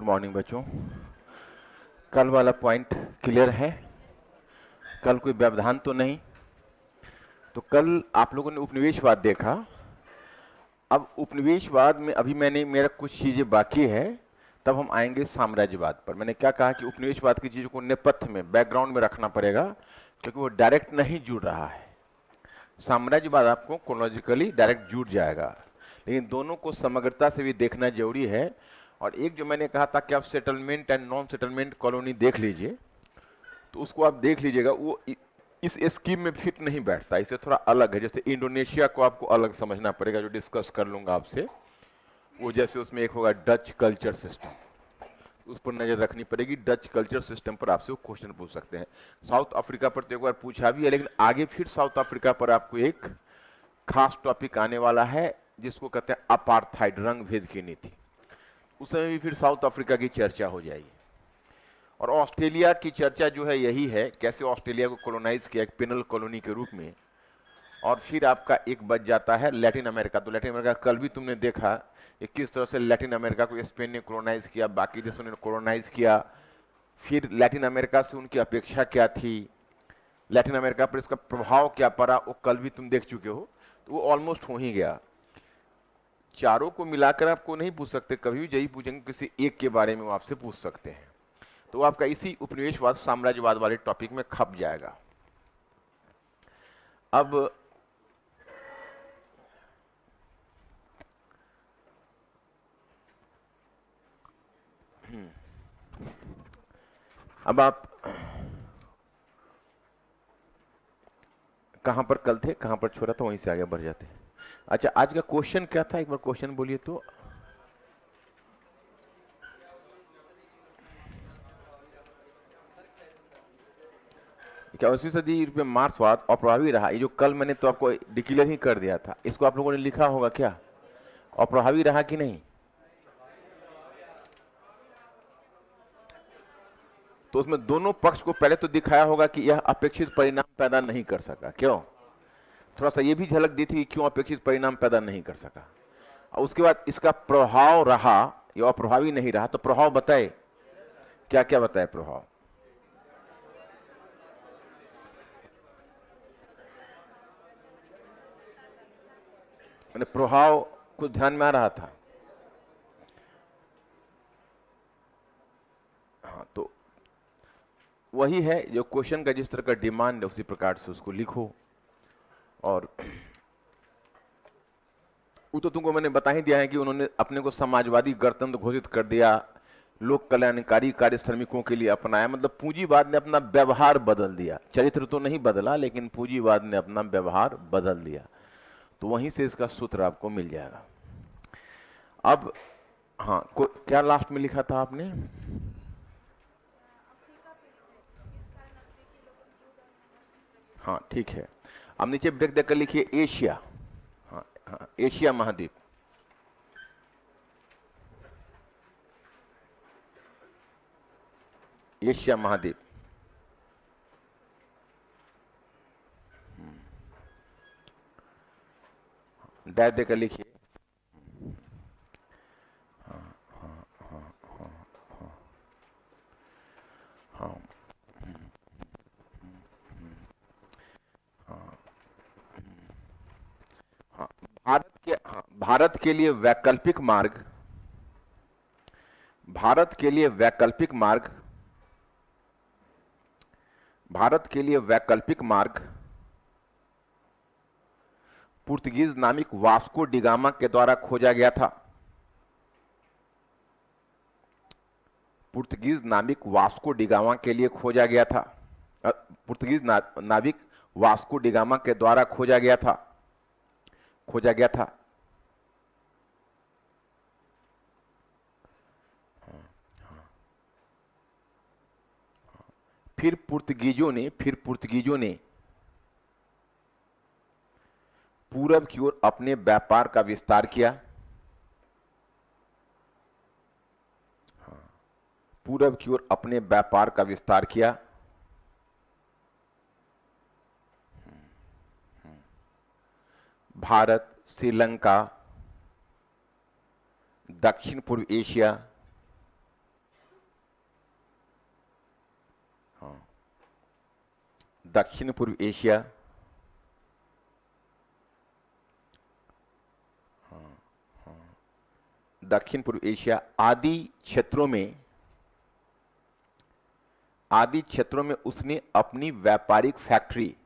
Morning बच्चों। कल वाला पॉइंट क्लियर है? कल कोई व्यवधान तो नहीं? तो कल आप लोगों ने उपनिवेशवाद देखा। अब उपनिवेशवाद में अभी मेरा कुछ चीजें बाकी है, तब हम आएंगे साम्राज्यवाद पर। मैंने क्या कहा कि उपनिवेशवाद की चीजों को नेपथ्य में, बैकग्राउंड में रखना पड़ेगा, क्योंकि वो डायरेक्ट नहीं जुड़ रहा है। साम्राज्यवाद आपको क्रोनोलॉजिकली डायरेक्ट जुड़ जाएगा, लेकिन दोनों को समग्रता से भी देखना जरूरी है। और एक जो मैंने कहा था कि आप settlement and non settlement colony देख लीजिए, तो उसको आप देख लीजिएगा, वो इस स्कीम में फिट नहीं बैठता, इससे थोड़ा अलग है। जैसे इंडोनेशिया को आपको अलग समझना पड़ेगा, जो डिस्कस कर लूंगा आपसे। वो जैसे उसमें एक होगा डच कल्चर सिस्टम, उस पर नजर रखनी पड़ेगी। डच कल्चर सिस्टम पर आपसे वो क्वेश्चन पूछ सकते हैं। साउथ अफ्रीका पर तो एक बार पूछा भी है, लेकिन आगे फिर साउथ अफ्रीका पर आपको एक खास टॉपिक आने वाला है, जिसको कहते हैं अपार्थाइड, रंग भेद की नीति। उस समय भी फिर साउथ अफ्रीका की चर्चा हो जाएगी। और ऑस्ट्रेलिया की चर्चा जो है यही है, कैसे ऑस्ट्रेलिया को कॉलोनाइज किया एक पिनल कॉलोनी के रूप में। और फिर आपका एक बच जाता है लैटिन अमेरिका। तो लैटिन अमेरिका कल भी तुमने देखा कि किस तरह से लैटिन अमेरिका को स्पेन ने कॉलोनाइज किया, बाकी देशों ने कॉलोनाइज किया। फिर लैटिन अमेरिका से उनकी अपेक्षा क्या थी, लैटिन अमेरिका पर इसका प्रभाव क्या पड़ा, वो कल भी तुम देख चुके हो। तो वो ऑलमोस्ट हो ही गया। चारों को मिलाकर आपको नहीं पूछ सकते, कभी भी यही पूछेंगे किसी एक के बारे में वो आपसे पूछ सकते हैं। तो आपका इसी उपनिवेशवाद साम्राज्यवाद वाले टॉपिक में खप जाएगा। अब आप कहां पर कल थे, कहां पर छोड़ा था, वहीं से आगे बढ़ जाते हैं। अच्छा, आज का क्वेश्चन क्या था, एक बार क्वेश्चन बोलिए तो। क्या 20वीं सदी में मार्क्सवाद अप्रभावी रहा? ये जो कल मैंने तो आपको डिक्लेयर ही कर दिया था, इसको आप लोगों ने लिखा होगा क्या? अप्रभावी रहा कि नहीं? तो उसमें दोनों पक्ष को पहले तो दिखाया होगा कि यह अपेक्षित परिणाम पैदा नहीं कर सका। क्यों? थोड़ा सा ये भी झलक दी थी कि क्यों अपेक्षित परिणाम पैदा नहीं कर सका। और उसके बाद इसका प्रभाव रहा, ये अप्रभावी नहीं रहा। तो प्रभाव बताए, क्या क्या बताए प्रभाव? मैंने प्रभाव कुछ ध्यान में आ रहा था। हाँ, तो वही है जो क्वेश्चन का जिस तरह का डिमांड है, उसी प्रकार से उसको लिखो। और वो तो तुमको मैंने बता ही दिया है कि उन्होंने अपने को समाजवादी गणतंत्र घोषित कर दिया, लोक कल्याणकारी कार्य श्रमिकों के लिए अपनाया। मतलब पूंजीवाद ने अपना व्यवहार बदल दिया, चरित्र तो नहीं बदला, लेकिन पूंजीवाद ने अपना व्यवहार बदल दिया। तो वहीं से इसका सूत्र आपको मिल जाएगा। अब हाँ, क्या लास्ट में लिखा था आपने? हाँ ठीक है, अब नीचे ब्रेक देकर लिखिए एशिया। हाँ हाँ, एशिया महाद्वीप। एशिया महाद्वीप। डैश देकर लिखिए। हाँ, हाँ, भारत के लिए वैकल्पिक मार्ग, भारत के लिए वैकल्पिक मार्ग, भारत के लिए वैकल्पिक मार्ग पुर्तगीज नामिक वास्को डिगामा के द्वारा खोजा गया था। पुर्तगीज नाविक वास्को डिगामा के लिए खोजा गया था। पुर्तगीज नाविक वास्को डिगामा के द्वारा खोजा गया था, खोजा गया था। फिर पुर्तगीजों ने पूरब की ओर अपने व्यापार का विस्तार किया। पूरब की ओर अपने व्यापार का विस्तार किया। भारत, श्रीलंका, दक्षिण पूर्व एशिया, दक्षिण पूर्व एशिया, दक्षिण पूर्व एशिया आदि क्षेत्रों में उसने अपनी व्यापारिक फैक्ट्री,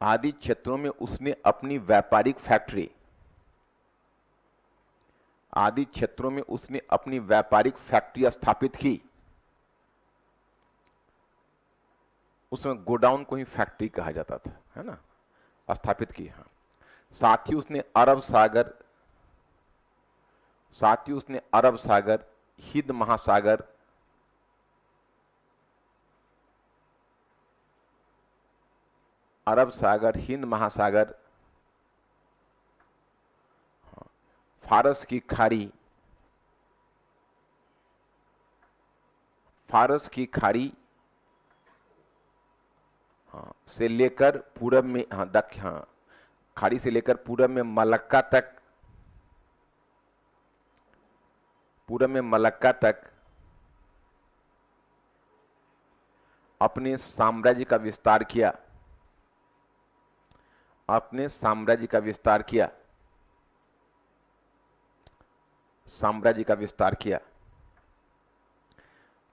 आदि क्षेत्रों में उसने अपनी व्यापारिक फैक्ट्री, आदि क्षेत्रों में उसने अपनी व्यापारिक फैक्ट्री स्थापित की। उसमें गोडाउन को ही फैक्ट्री कहा जाता था, है ना, स्थापित की। हाँ, साथ ही उसने अरब सागर, हिंद महासागर, अरब सागर, हिंद महासागर, फारस की खाड़ी से लेकर पूरब में, खाड़ी से लेकर पूरब में मलक्का तक अपने साम्राज्य का विस्तार किया।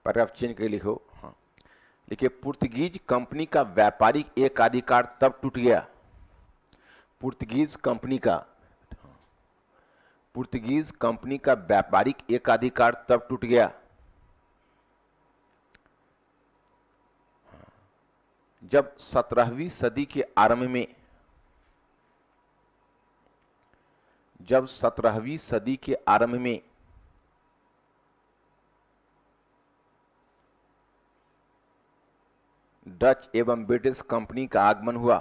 पैराग्राफ चेंज करके लिखो। हाँ, देखिए, पुर्तगीज कंपनी का व्यापारिक एकाधिकार तब टूट गया, पुर्तगीज कंपनी का व्यापारिक एकाधिकार तब टूट गया जब 17वीं सदी के आरंभ में डच एवं ब्रिटिश कंपनी का आगमन हुआ।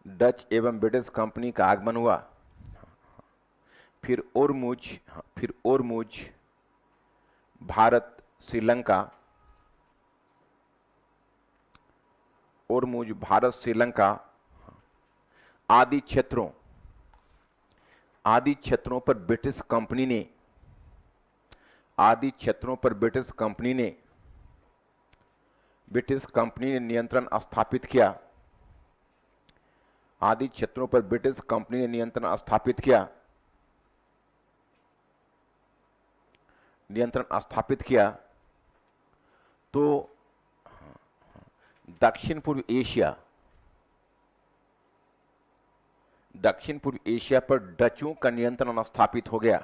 डच एवं ब्रिटिश कंपनी का आगमन हुआ। फिर ओरमुज, भारत, श्रीलंका आदि क्षेत्रों पर ब्रिटिश कंपनी ने नियंत्रण स्थापित किया। आदि क्षेत्रों पर ब्रिटिश कंपनी ने नियंत्रण स्थापित किया। तो दक्षिण पूर्व एशिया पर डचों का नियंत्रण स्थापित हो गया।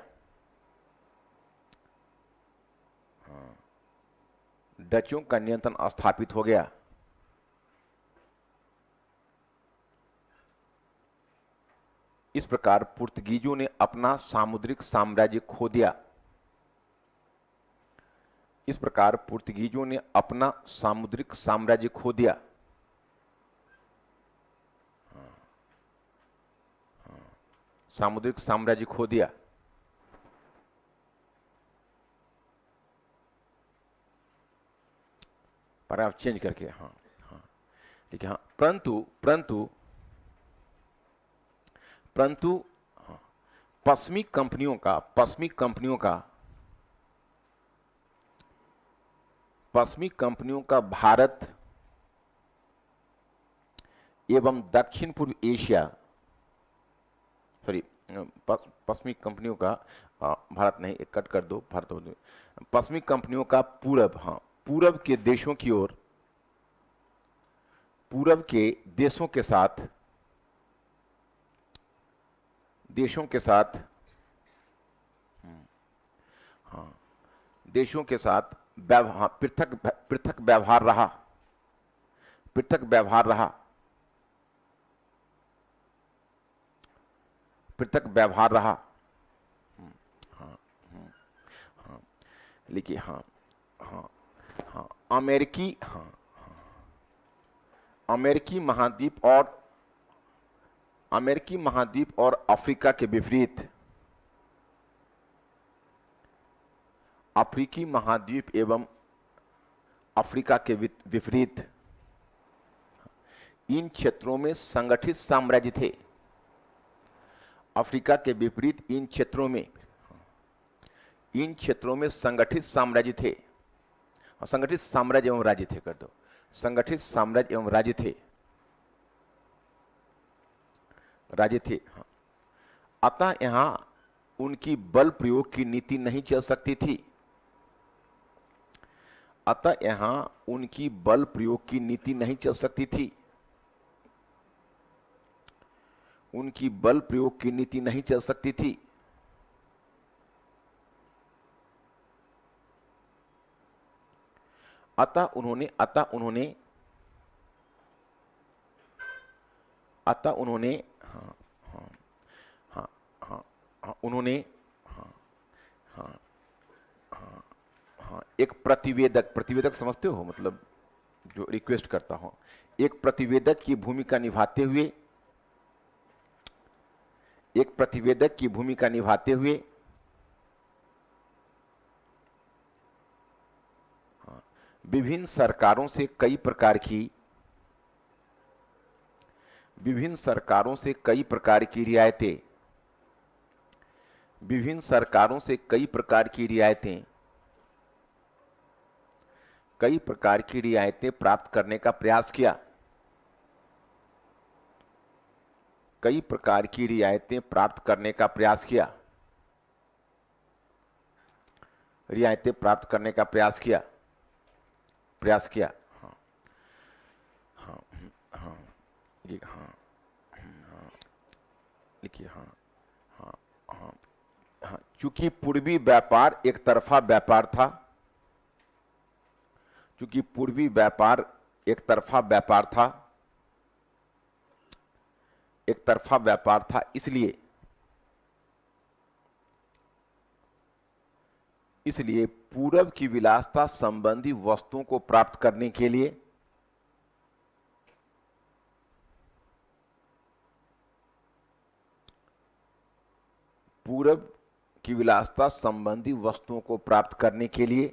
डचों का नियंत्रण स्थापित हो गया। इस प्रकार पुर्तगीजों ने अपना सामुद्रिक साम्राज्य खो दिया। पर आप चेंज करके, ठीक है। परंतु पश्चिमी कंपनियों का भारत एवं दक्षिण पूर्व एशिया, पश्चिमी कंपनियों का भारत नहीं, एक कट कर दो, पश्चिमी कंपनियों का पूरब के देशों की ओर, पूरब के देशों के साथ पृथक व्यवहार रहा। लिखिए, अमेरिकी महाद्वीप और अफ्रीका के विपरीत, अफ्रीकी महाद्वीप एवं अफ्रीका के विपरीत इन क्षेत्रों में संगठित साम्राज्य थे। अफ्रीका के विपरीत इन क्षेत्रों में इन क्षेत्रों में संगठित साम्राज्य थे, और संगठित साम्राज्य एवं राज्य थे, कर दो, संगठित साम्राज्य एवं राज्य थे, राज्य थे। हाँ। अतः यहां उनकी बल प्रयोग की नीति नहीं चल सकती थी, अतः यहां उनकी बल प्रयोग की नीति नहीं चल सकती थी, उनकी बल प्रयोग की नीति नहीं चल सकती थी। अतः उन्होंने हाँ हाँ हाँ हाँ हाँ उन्होंने हाँ हाँ हाँ हाँ एक प्रतिवेदक समझते हो, मतलब जो रिक्वेस्ट करता हूं, एक प्रतिवेदक की भूमिका निभाते हुए, एक प्रतिवेदक की भूमिका निभाते हुए विभिन्न सरकारों से कई प्रकार की रियायतें, विभिन्न सरकारों से कई प्रकार की रियायतें प्राप्त करने का प्रयास किया, कई प्रकार की रियायतें प्राप्त करने का प्रयास किया, रियायतें प्राप्त करने का प्रयास किया, हाँ हाँ हाँ ये हाँ हाँ लिखिए, हाँ हाँ हाँ हाँ चूंकि पूर्वी व्यापार एक तरफा व्यापार था, चूंकि पूर्वी व्यापार एक तरफा व्यापार था, इसलिए पूरब की विलासता संबंधी वस्तुओं को प्राप्त करने के लिए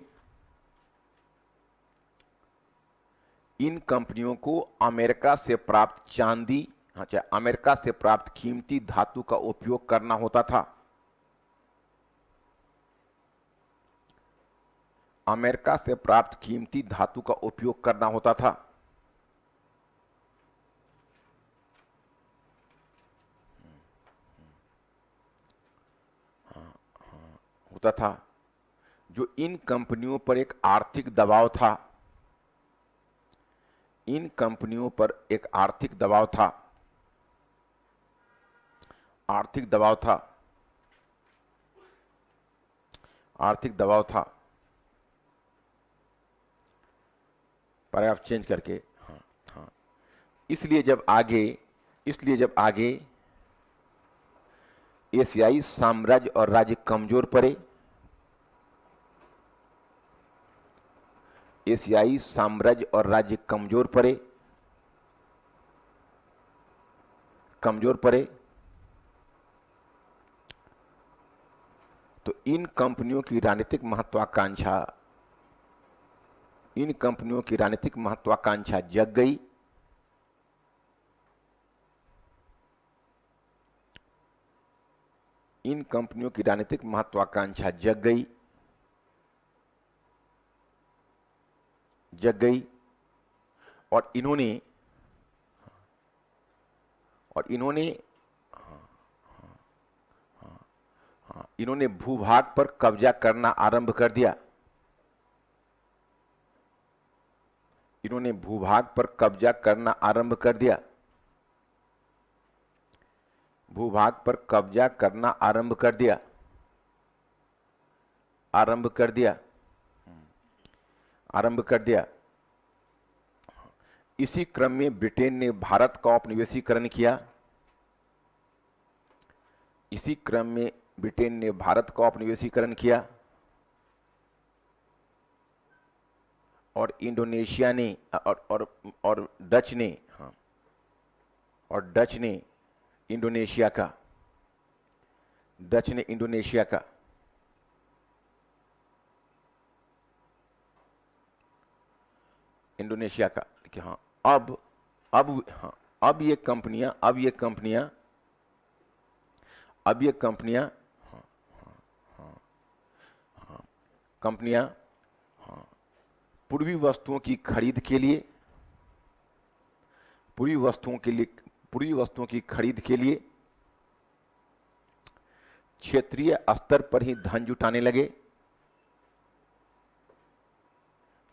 इन कंपनियों को अमेरिका से प्राप्त चांदी, अमेरिका से प्राप्त कीमती धातु का उपयोग करना होता था, अमेरिका से प्राप्त कीमती धातु का उपयोग करना होता था। जो इन कंपनियों पर एक आर्थिक दबाव था, इन कंपनियों पर एक आर्थिक दबाव था, पैराग्राफ चेंज करके, हाँ हाँ इसलिए जब आगे एशियाई साम्राज्य और राज्य कमजोर पड़े, एशियाई साम्राज्य और राज्य कमजोर पड़े तो इन कंपनियों की राजनीतिक महत्वाकांक्षा जग गई, इन कंपनियों की राजनीतिक महत्वाकांक्षा जग गई और इन्होंने भूभाग पर कब्जा करना आरंभ कर दिया, इन्होंने भूभाग पर कब्जा करना आरंभ कर दिया, भूभाग पर कब्जा करना आरंभ कर दिया। इसी क्रम में ब्रिटेन ने भारत का औपनिवेशीकरण किया, इसी क्रम में ब्रिटेन ने भारत का औपनिवेशीकरण किया और इंडोनेशिया ने और डच ने, हाँ, और डच ने इंडोनेशिया का, कि हाँ अब ये कंपनियां कंपनियां, हाँ, पूर्वी वस्तुओं की खरीद के लिए, पूर्वी वस्तुओं की खरीद के लिए क्षेत्रीय स्तर पर ही धन जुटाने लगे,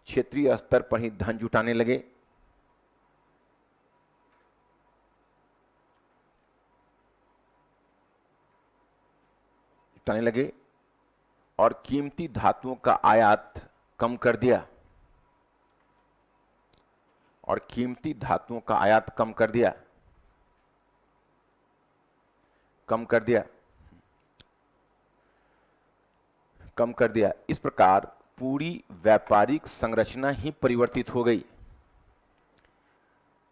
क्षेत्रीय स्तर पर ही धन जुटाने लगे। जुटाने लगे और कीमती धातुओं का आयात कम कर दिया, और कीमती धातुओं का आयात कम कर दिया, कम कर दिया, कम कर दिया। इस प्रकार पूरी व्यापारिक संरचना ही परिवर्तित हो गई।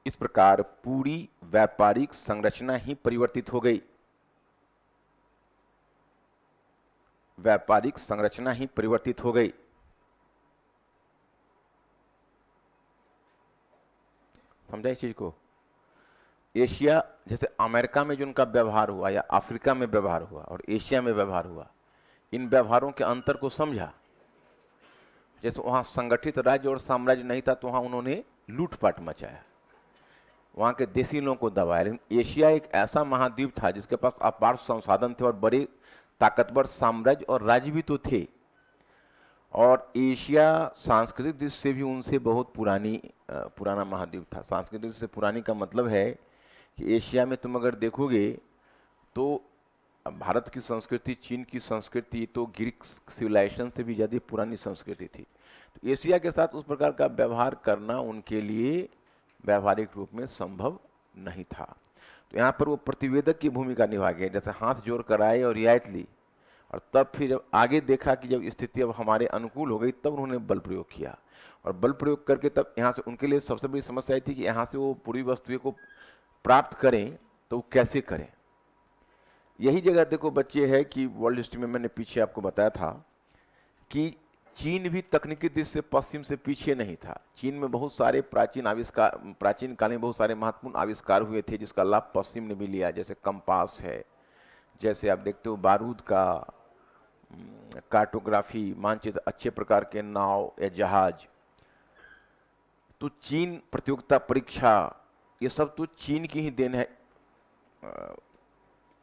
इस प्रकार पूरी व्यापारिक संरचना ही परिवर्तित हो गई। व्यापारिक संरचना ही परिवर्तित हो गई। समझा इस चीज को? एशिया, जैसे अमेरिका में जो उनका व्यवहार हुआ या अफ्रीका में व्यवहार हुआ और एशिया में व्यवहार हुआ, इन व्यवहारों के अंतर को समझा। जैसे वहां संगठित राज्य और साम्राज्य नहीं था तो वहां उन्होंने लूटपाट मचाया, वहां के देसी लोगों को दबाया। लेकिन एशिया एक ऐसा महाद्वीप था जिसके पास अपार संसाधन थे और बड़े ताकतवर साम्राज्य और राज्य भी तो थे। और एशिया सांस्कृतिक दृष्टि से भी उनसे बहुत पुराना महाद्वीप था। सांस्कृतिक दृष्टि से पुरानी का मतलब है कि एशिया में तुम अगर देखोगे तो भारत की संस्कृति, चीन की संस्कृति तो ग्रीक सिविलाइजेशन से भी ज़्यादा पुरानी संस्कृति थी। तो एशिया के साथ उस प्रकार का व्यवहार करना उनके लिए व्यावहारिक रूप में संभव नहीं था। तो यहाँ पर वो प्रतिवेदक की भूमिका निभा गया, जैसे हाथ जोड़ कर आए और रियायत ली, और तब फिर जब आगे देखा कि जब स्थिति अब हमारे अनुकूल हो गई तब उन्होंने बल प्रयोग किया। और बल प्रयोग करके तब यहाँ से उनके लिए सबसे बड़ी समस्या थी कि यहाँ से वो पूरी वस्तुएं को प्राप्त करें तो कैसे करें। यही जगह देखो बच्चे है कि वर्ल्ड हिस्ट्री में मैंने पीछे आपको बताया था कि चीन भी तकनीकी दृष्टि से पश्चिम से पीछे नहीं था। चीन में बहुत सारे प्राचीन काल में बहुत सारे महत्वपूर्ण आविष्कार हुए थे जिसका लाभ पश्चिम ने भी लिया। जैसे कंपास है, जैसे आप देखते हो बारूद का, कार्टोग्राफी, मानचित्र, अच्छे प्रकार के नाव या जहाज। तो चीन, प्रतियोगिता परीक्षा, ये सब तो चीन की ही देन है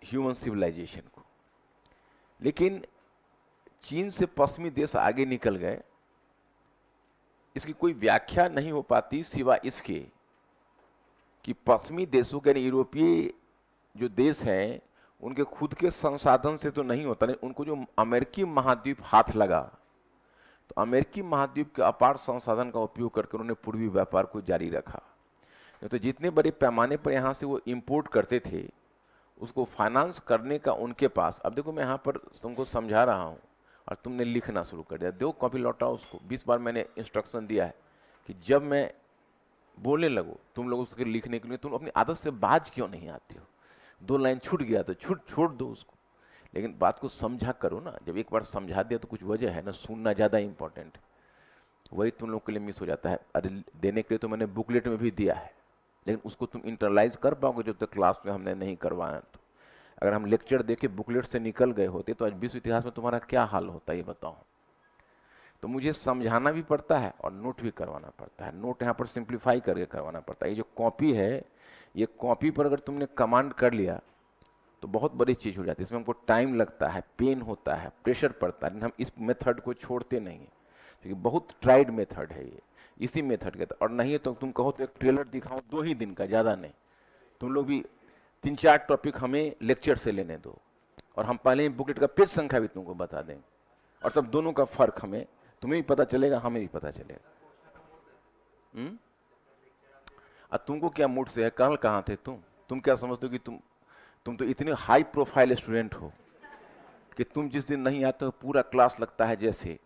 ह्यूमन सिविलाइजेशन को। लेकिन चीन से पश्चिमी देश आगे निकल गए, इसकी कोई व्याख्या नहीं हो पाती सिवा इसके कि पश्चिमी देशों के, यानी यूरोपीय जो देश हैं, उनके खुद के संसाधन से तो नहीं होता, लेकिन उनको जो अमेरिकी महाद्वीप हाथ लगा, तो अमेरिकी महाद्वीप के अपार संसाधन का उपयोग करके उन्होंने पूर्वी व्यापार को जारी रखा। तो जितने बड़े पैमाने पर यहाँ से वो इंपोर्ट करते थे उसको फाइनेंस करने का उनके पास। अब देखो मैं यहाँ पर तुमको समझा रहा हूँ और तुमने लिखना शुरू कर दिया। दो कॉपी लौटाओ उसको। 20 बार मैंने इंस्ट्रक्शन दिया है कि जब मैं बोलने लगो तुम लोग उसके लिखने के लिए, तुम अपनी आदत से बाज क्यों नहीं आती हो? 2 लाइन छूट गया तो छोड़ दो उसको, लेकिन बात को समझा करो ना। जब एक बार समझा दिया तो कुछ वजह है ना, सुनना ज़्यादा इंपॉर्टेंट है। वही तुम लोग के लिए मिस हो जाता है। अरे देने के लिए तो मैंने बुकलेट में भी दिया है, लेकिन उसको तुम इंटरलाइज कर पाओगे जब तक क्लास में हमने नहीं करवाया। तो अगर हम लेक्चर देके बुकलेट से निकल गए होते तो आज विश्व इतिहास में तुम्हारा क्या हाल होता, ये बताओ। तो मुझे समझाना भी पड़ता है और नोट भी करवाना पड़ता है। नोट यहाँ पर सिंप्लीफाई करके करवाना पड़ता है। ये जो कॉपी है, ये कॉपी पर अगर तुमने कमांड कर लिया तो बहुत बड़ी चीज़ हो जाती है। इसमें हमको टाइम लगता है, पेन होता है, प्रेशर पड़ता है, लेकिन हम इस मेथड को छोड़ते नहीं हैं क्योंकि बहुत ट्राइड मेथड है ये। इसी मेथड के, और नहीं है तो तुम कहो तो एक ट्रेलर दिखाओ 2 ही दिन का, ज़्यादा नहीं। तुम लोग भी 3-4 टॉपिक हमें लेक्चर से लेने दो और हम पहले ही बुकलेट का पेज संख्या भी तुमको बता देंगे, और सब दोनों का फर्क हमें, तुम्हें भी पता चलेगा, हमें भी पता चलेगा। तुमको क्या मूड से है? कल कहाँ थे तुम क्या समझते हो कि तुम तो इतने हाई प्रोफाइल स्टूडेंट हो कि तुम जिस दिन नहीं आते हो पूरा क्लास लगता है जैसे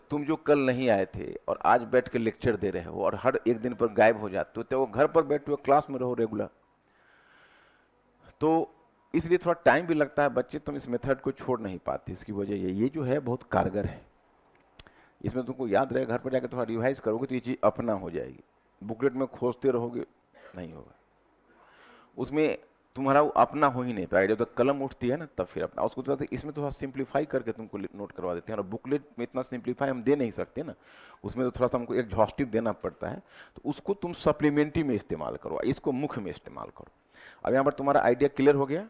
तुम जो कल नहीं आए थे और आज बैठ के लेक्चर दे रहे हो और हर एक दिन पर गायब हो जाते हो, तो वो घर पर बैठे हो, क्लास में रहो रेगुलर। तो इसलिए थोड़ा टाइम भी लगता है बच्चे, तुम इस मेथड को छोड़ नहीं पाते। इसकी वजह ये जो है बहुत कारगर है। इसमें तुमको याद रहे, घर पर जाकर थोड़ा रिवाइज करोगे तो ये चीज़ अपना हो जाएगी। बुकलेट में खोजते रहोगे नहीं होगा। उसमें तुम्हारा वो अपना हो ही नहीं पाएगा। जब तक कलम उठती है ना तब फिर अपना। उसको तो इसमें थोड़ा सिंप्लीफाई करके तुमको नोट करवा देते हैं, और बुकलेट में इतना सिंप्लीफाई हम दे नहीं सकते ना, उसमें तो थोड़ा सा हमको एग्जॉस्टिव देना पड़ता है, तो उसको तुम सप्लीमेंट्री में इस्तेमाल करो, इसको मुख्य में इस्तेमाल करो। अब यहाँ पर तुम्हारा आइडिया क्लियर हो गया।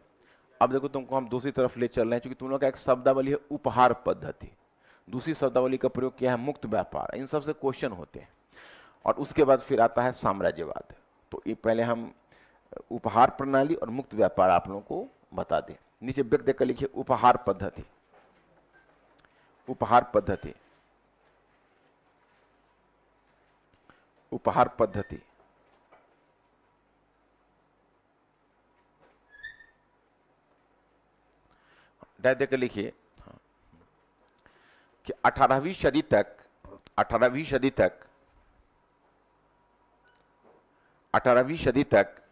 अब देखो तुमको हम दूसरी तरफ ले चल रहे हैं, क्योंकि तुम लोग का एक शब्दावली है उपहार पद्धति, दूसरी शब्दावली का प्रयोग किया है मुक्त व्यापार, इन सबसे क्वेश्चन होते हैं। और उसके बाद फिर आता है साम्राज्यवाद। तो ये पहले हम उपहार प्रणाली और मुक्त व्यापार आप लोगों को बता दें। नीचे व्यक्त देकर लिखिए उपहार पद्धति। उपहार पद्धति, उपहार पद्धति। डायरेक्ट देकर लिखिए कि 18वीं सदी तक 18वीं सदी तक 18वीं सदी तक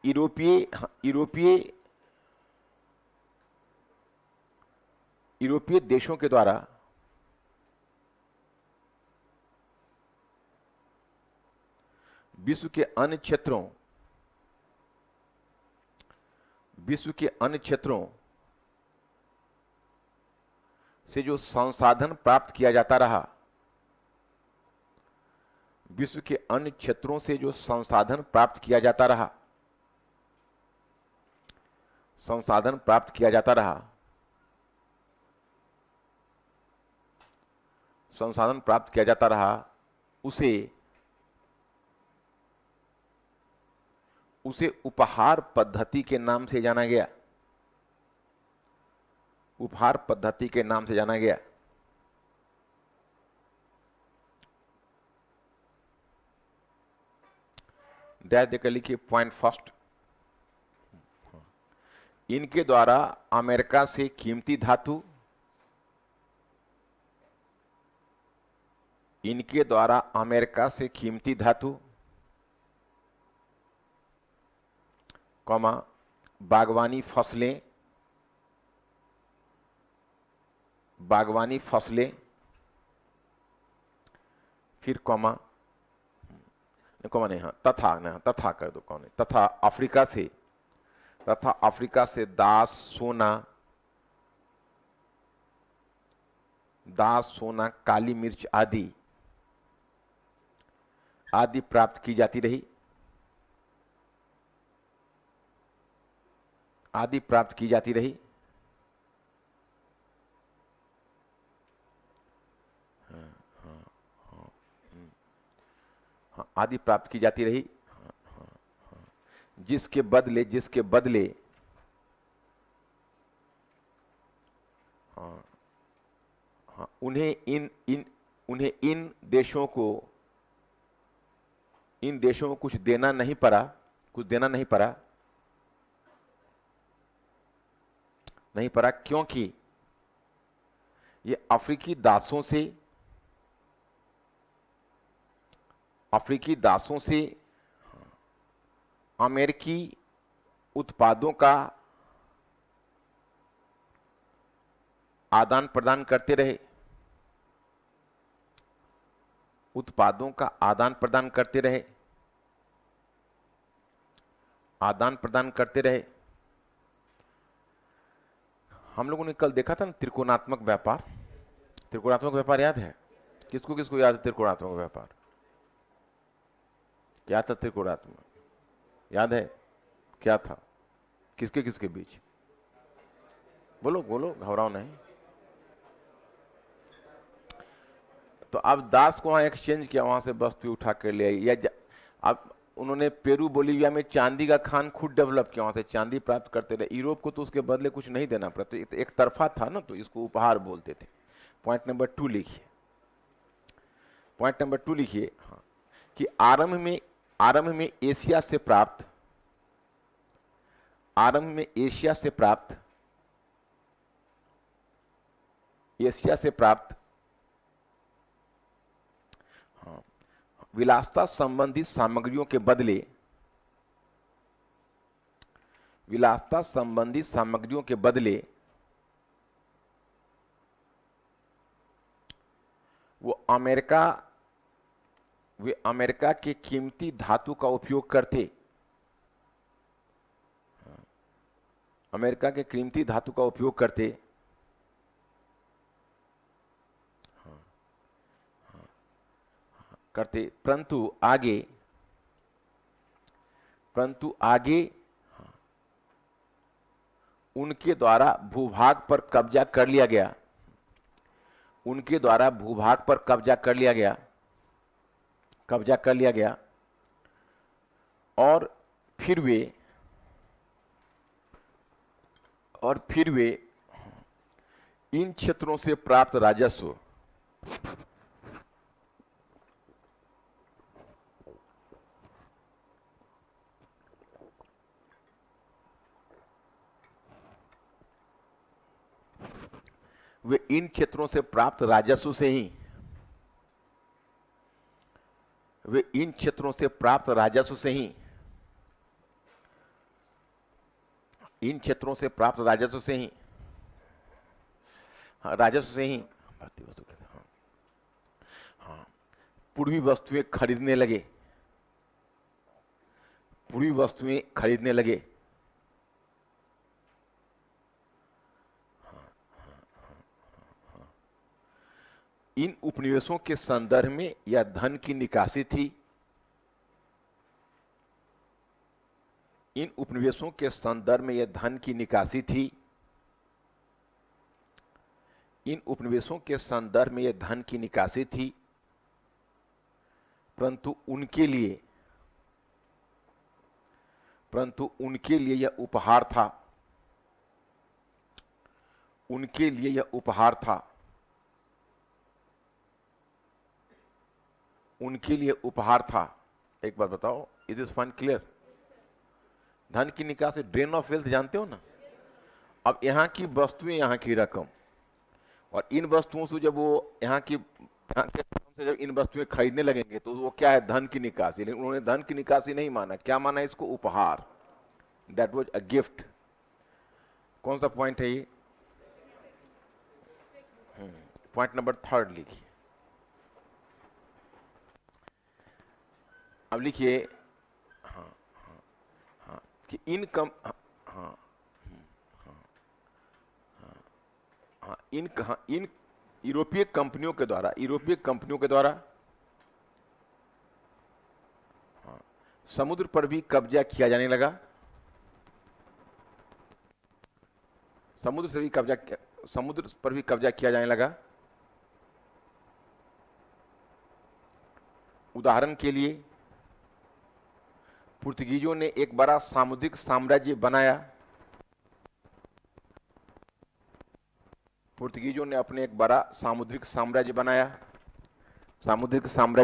यूरोपीय यूरोपीय यूरोपीय देशों के द्वारा विश्व के अन्य क्षेत्रों से जो संसाधन प्राप्त किया जाता रहा, विश्व के अन्य क्षेत्रों से जो संसाधन प्राप्त किया जाता रहा, संसाधन प्राप्त किया जाता रहा, संसाधन प्राप्त किया जाता रहा, उसे उपहार पद्धति के नाम से जाना गया। उपहार पद्धति के नाम से जाना गया। डैश देकर लिखिए पॉइंट फर्स्ट। इनके द्वारा अमेरिका से कीमती धातु, इनके द्वारा अमेरिका से कीमती धातु, कॉमा बागवानी फसलें, बागवानी फसलें, फिर कॉमा नहीं, हाँ तथा कर दो, कौन है, तथा अफ्रीका से दास सोना, काली मिर्च आदि प्राप्त की जाती रही, आदि प्राप्त की जाती रही, जिसके बदले उन्हें इन देशों को कुछ देना नहीं पड़ा, क्योंकि ये अफ्रीकी दासों से अमेरिकी उत्पादों का आदान प्रदान करते रहे, हम लोगों ने कल देखा था ना त्रिकोणात्मक व्यापार याद है? किसको याद है त्रिकोणात्मक व्यापार? क्या था त्रिकोणात्मक? याद है क्या था? किसके बीच? बोलो, घबराओ नहीं। तो अब दास को वहां एक्सचेंज किया, वहां से वस्तु उठा कर ले आई, या अब उन्होंने पेरू बोलीविया में चांदी का खान खुद डेवलप किया, वहां से चांदी प्राप्त करते रहे। यूरोप को तो उसके बदले कुछ नहीं देना पड़ा, तो एक तरफा था ना, तो इसको उपहार बोलते थे। पॉइंट नंबर 2 लिखिए। हाँ, कि आरंभ में एशिया से प्राप्त विलासता संबंधी सामग्रियों के बदले वो अमेरिका वे अमेरिका के कीमती धातु का उपयोग करते, अमेरिका के कीमती धातु का उपयोग करते, परंतु आगे उनके द्वारा भूभाग पर कब्जा कर लिया गया, उनके द्वारा भूभाग पर कब्जा कर लिया गया और फिर वे इन क्षेत्रों से प्राप्त राजस्व वे इन क्षेत्रों से प्राप्त राजस्व से ही राजस्व से ही भारतीय वस्तु कहते हैं, पूर्वी वस्तुएं खरीदने लगे, इन उपनिवेशों के संदर्भ में यह धन की निकासी थी। इन उपनिवेशों के संदर्भ में यह धन की निकासी थी। इन उपनिवेशों के संदर्भ में यह धन की निकासी थी, परंतु उनके लिए यह उपहार था। उनके लिए यह उपहार था। उनके लिए उपहार था। एक बात बताओ, इज दिस पॉइंट क्लियर? धन की निकासी, ड्रेन ऑफ वेल्थ जानते हो ना? अब यहाँ की वस्तुएं, यहाँ की रकम, और इन वस्तुओं से जब वो यहाँ के से जब इन वस्तुएं खरीदने लगेंगे तो वो क्या है? धन की निकासी। लेकिन उन्होंने धन की निकासी नहीं माना, क्या माना इसको? उपहार। That was a gift. कौन सा पॉइंट है ये? पॉइंट नंबर 3 लिखिए। अब लिखिए कि इन यूरोपीय कंपनियों के द्वारा समुद्र पर भी कब्जा किया जाने लगा। समुद्र पर भी कब्जा किया जाने लगा। उदाहरण के लिए, पुर्तगीजों ने एक बड़ा सामुद्रिक साम्राज्य बनाया। पुर्तगीजों ने अपने एक बड़ा सामुद्रिक साम्राज्य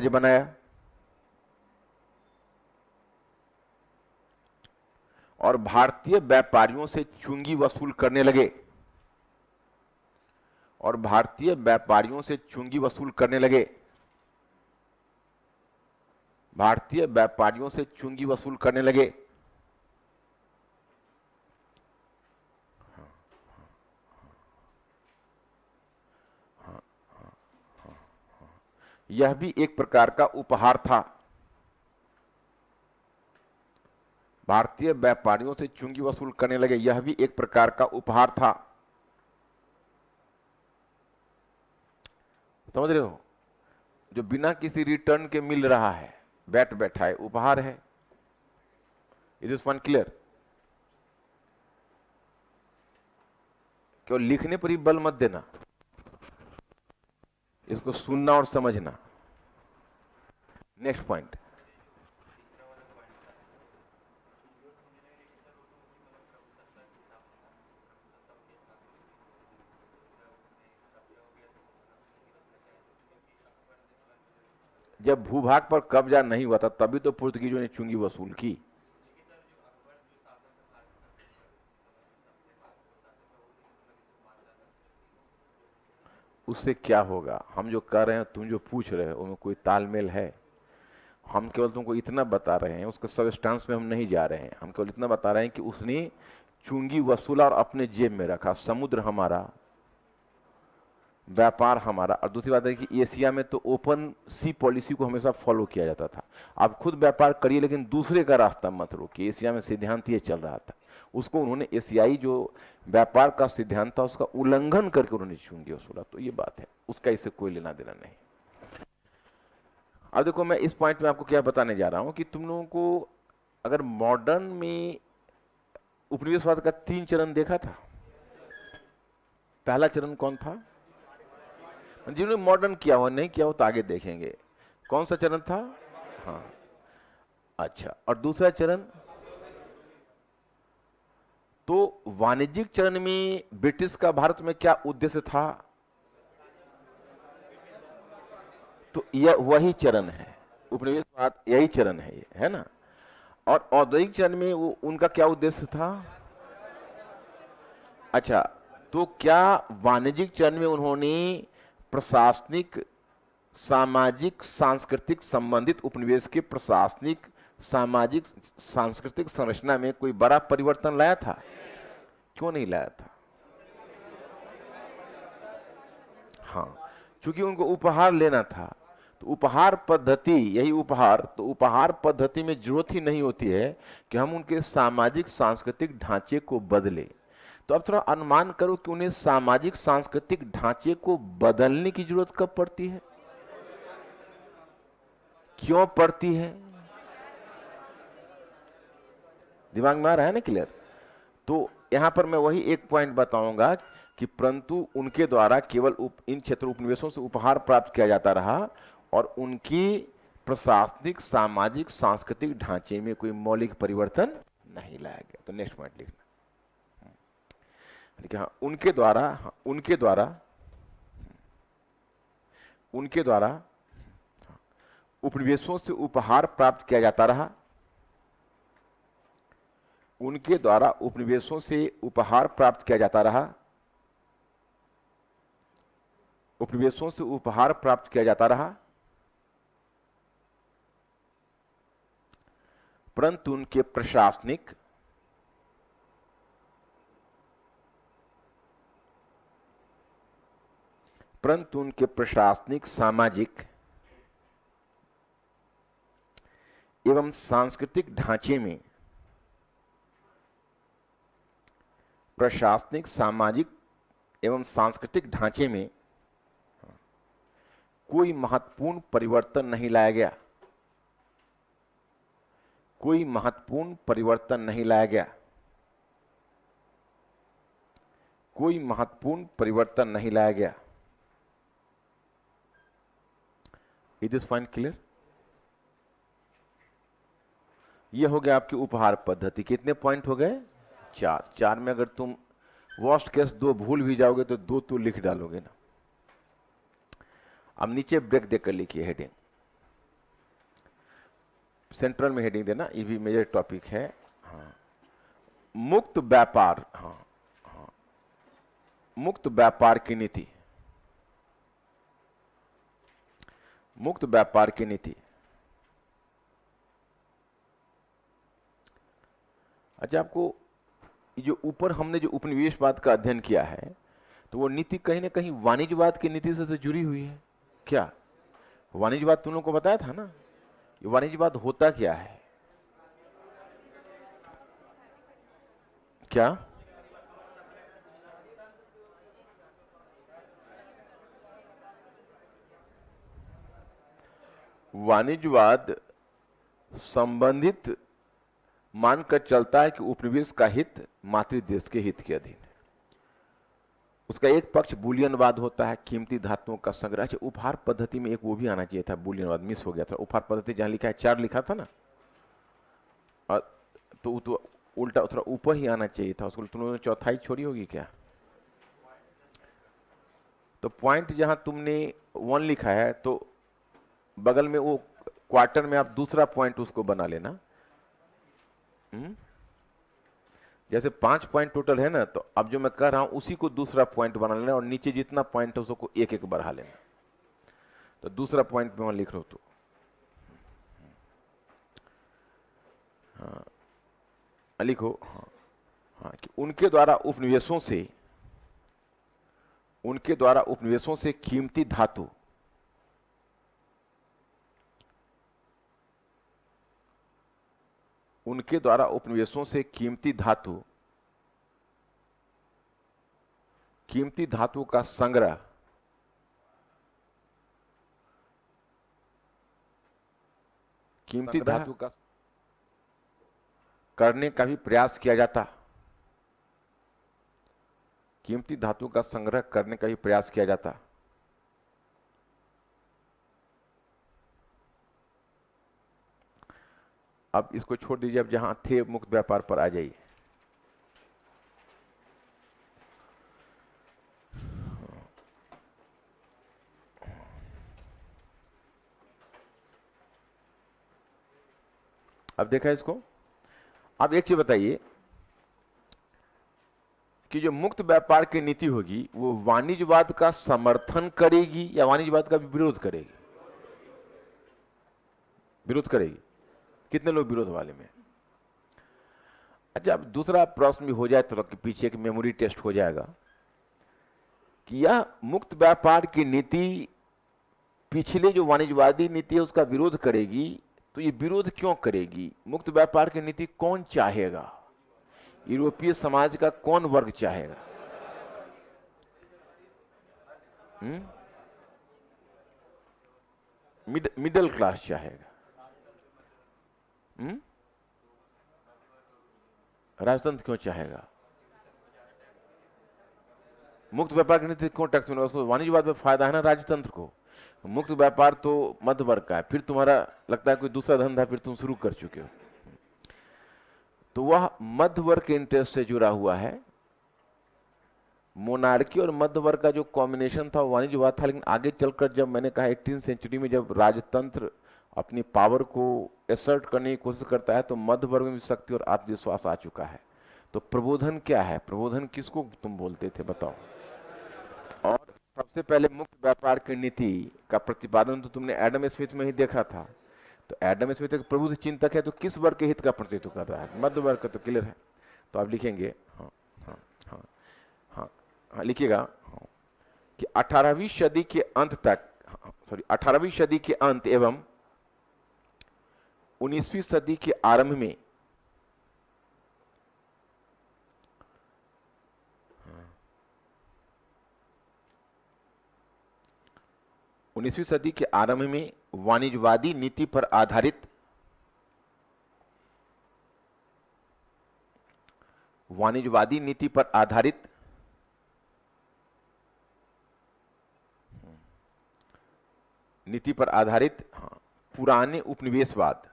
बनाया और भारतीय व्यापारियों से चुंगी वसूल करने लगे। भारतीय व्यापारियों से चुंगी वसूल करने लगे। यह भी एक प्रकार का उपहार था। भारतीय व्यापारियों से चुंगी वसूल करने लगे, यह भी एक प्रकार का उपहार था। समझ रहे हो? जो बिना किसी रिटर्न के मिल रहा है, बैठा है, उपहार है। Is this one clear? केवल लिखने पर ही बल मत देना, इसको सुनना और समझना। नेक्स्ट पॉइंट, जब भूभाग पर कब्जा नहीं हुआ था तभी तो पुर्तगीजों ने चुंगी वसूल की। उससे क्या होगा? हम जो कर रहे हैं, तुम जो पूछ रहे हो, उनमें कोई तालमेल है? हम केवल तुमको इतना बता रहे हैं, उसके सब्सटेंस में हम नहीं जा रहे हैं। हम केवल इतना बता रहे हैं कि उसने चुंगी वसूला और अपने जेब में रखा। समुद्र हमारा, व्यापार हमारा, और दूसरी बात है कि एशिया में तो ओपन सी पॉलिसी को हमेशा फॉलो किया जाता था। आप खुद व्यापार करिए लेकिन दूसरे का रास्ता मत रोकिए। एशिया में सिद्धांत ये चल रहा था, उसको उन्होंने एशियाई जो व्यापार का सिद्धांत था उसका उल्लंघन करके उन्होंने चुन दिया उसको। तो ये बात है, उसका इससे कोई लेना देना नहीं। अब देखो मैं इस पॉइंट में आपको क्या बताने जा रहा हूं कि तुम लोगों को अगर मॉडर्न में उपनिवेशवाद का 3 चरण देखा था। पहला चरण कौन था? जिन्होंने मॉडर्न किया हो, नहीं किया हो तो आगे देखेंगे। कौन सा चरण था? हाँ, अच्छा। और दूसरा चरण? तो वाणिज्यिक चरण में ब्रिटिश का भारत में क्या उद्देश्य था? तो यह वही चरण है, उपनिवेशवाद यही चरण है ये, है ना। और औद्योगिक चरण में वो उनका क्या उद्देश्य था? अच्छा, तो क्या वाणिज्यिक चरण में उन्होंने प्रशासनिक, सामाजिक, सांस्कृतिक संबंधित उपनिवेश के प्रशासनिक, सामाजिक, सांस्कृतिक संरचना में कोई बड़ा परिवर्तन लाया था? क्यों नहीं लाया था? हाँ, क्योंकि उनको उपहार लेना था। तो उपहार पद्धति, यही उपहार, तो उपहार पद्धति में जरूरत ही नहीं होती है कि हम उनके सामाजिक सांस्कृतिक ढांचे को बदले। तो अब थोड़ा अनुमान करो कि उन्हें सामाजिक सांस्कृतिक ढांचे को बदलने की जरूरत कब पड़ती है, क्यों पड़ती है? दिमाग में आ रहा है ना क्लियर? तो यहां पर मैं वही एक पॉइंट बताऊंगा कि परंतु उनके द्वारा केवल इन क्षेत्र उपनिवेशों से उपहार प्राप्त किया जाता रहा और उनकी प्रशासनिक, सामाजिक, सांस्कृतिक ढांचे में कोई मौलिक परिवर्तन नहीं लाया गया। तो नेक्स्ट पॉइंट लिखना, हाँ, उनके द्वारा, उनके द्वारा उपनिवेशों से उपहार प्राप्त किया जाता रहा, उनके द्वारा उपनिवेशों से उपहार प्राप्त किया जाता रहा, उपनिवेशों से उपहार प्राप्त किया जाता रहा, परंतु उनके प्रशासनिक, सामाजिक एवं सांस्कृतिक ढांचे में, प्रशासनिक, सामाजिक एवं सांस्कृतिक ढांचे में कोई महत्वपूर्ण परिवर्तन नहीं लाया गया, कोई महत्वपूर्ण परिवर्तन नहीं लाया गया, कोई महत्वपूर्ण परिवर्तन नहीं लाया गया। Is this point clear? यह हो गया आपकी उपहार पद्धति। कितने पॉइंट हो गए? 4 में अगर तुम वर्स्ट केस 2 भूल भी जाओगे तो 2 तो लिख डालोगे ना। अब नीचे ब्रेक देकर लिखिए हेडिंग, सेंट्रल में हेडिंग देना, ये भी मेजर टॉपिक है। हाँ, मुक्त व्यापार, हाँ, मुक्त व्यापार की नीति, मुक्त व्यापार की नीति। अच्छा, आपको जो ऊपर हमने जो उपनिवेशवाद का अध्ययन किया है तो वो नीति कहीं ना कहीं वाणिज्यवाद की नीति से जुड़ी हुई है क्या? वाणिज्यवाद तुम लोगों को बताया था ना, ये वाणिज्यवाद होता क्या है? क्या वाणिज्यवाद संबंधित मानकर चलता है कि उपनिवेश का हित मातृ देश के हित के अधीन है। उसका एक पक्ष बुलियनवाद होता है, कीमती धातुओं का संग्रह। उपहार पद्धति में एक वो भी आना चाहिए था, बुलियनवाद मिस हो गया था। उपहार पद्धति जहां लिखा है 4 लिखा था ना, और तो उल्टा थोड़ा ऊपर ही आना चाहिए था उसको। तुम लोगों ने चौथाई छोड़ी होगी क्या? तो पॉइंट जहां तुमने 1 लिखा है तो बगल में वो क्वार्टर में आप दूसरा पॉइंट उसको बना लेना। जैसे 5 पॉइंट टोटल है ना, तो अब जो मैं कह रहा हूं उसी को दूसरा पॉइंट बना लेना और नीचे जितना पॉइंट है उसको एक एक बढ़ा लेना। तो दूसरा पॉइंट में लिख रहा हूं तो हाँ, लिखो, हाँ, हाँ, कि उनके द्वारा उपनिवेशों से उनके द्वारा उपनिवेशों से कीमती धातु उनके द्वारा उपनिवेशों से कीमती धातु का संग्रह करने का भी प्रयास किया जाता। कीमती धातु का संग्रह करने का भी प्रयास किया जाता। अब इसको छोड़ दीजिए, अब जहां थे मुक्त व्यापार पर आ जाइए। अब देखा इसको। अब एक चीज बताइए कि जो मुक्त व्यापार की नीति होगी वो वाणिज्यवाद का समर्थन करेगी या वाणिज्यवाद का भी विरोध करेगी? विरोध करेगी। कितने लोग विरोध वाले में? अच्छा, अब दूसरा प्रश्न भी हो जाए तो पीछे एक मेमोरी टेस्ट हो जाएगा कि यह मुक्त व्यापार की नीति पिछले जो वाणिज्यवादी नीति है उसका विरोध करेगी, तो ये विरोध क्यों करेगी? मुक्त व्यापार की नीति कौन चाहेगा? यूरोपीय समाज का कौन वर्ग चाहेगा? मिडिल क्लास चाहेगा। राजतंत्र क्यों चाहेगा? मुक्त व्यापार की नीति क्यों टैक्स मिलेगा उसको? वाणिज्यवाद में फायदा है ना राजतंत्र को। मुक्त व्यापार तो मध्य वर्ग का है, फिर तुम्हारा लगता है कोई दूसरा धंधा फिर तुम शुरू कर चुके हो, तो वह मध्य वर्ग के इंटरेस्ट से जुड़ा हुआ है। मोनार्की और मध्य वर्ग का जो कॉम्बिनेशन था वो वाणिज्यवाद था, लेकिन आगे चलकर जब मैंने कहा 18वीं सेंचुरी में जब राजतंत्र अपनी पावर को एसर्ट करने की कोशिश करता है तो मध्य वर्ग में भी शक्ति और आत्मविश्वास आ चुका है। तो प्रबोधन क्या है? प्रबोधन किसको तुम बोलते थे बताओ? और सबसे पहले मुक्त व्यापार की नीति का प्रतिपादन तो तुमने एडम स्मिथ में ही देखा था। तो एडम स्मिथ एक प्रबुद्ध चिंतक है, तो किस वर्ग के हित का प्रतिनिधित्व कर रहा है? मध्य वर्ग का, तो क्लियर है। तो आप लिखेंगे हाँ हाँ हाँ हाँ हाँ लिखिएगा हाँ, कि 18वीं सदी के अंत तक, सॉरी 18वीं सदी के अंत एवं 19वीं सदी के आरंभ में 19वीं सदी के आरंभ में वाणिज्यवादी नीति पर आधारित पुराने उपनिवेशवाद,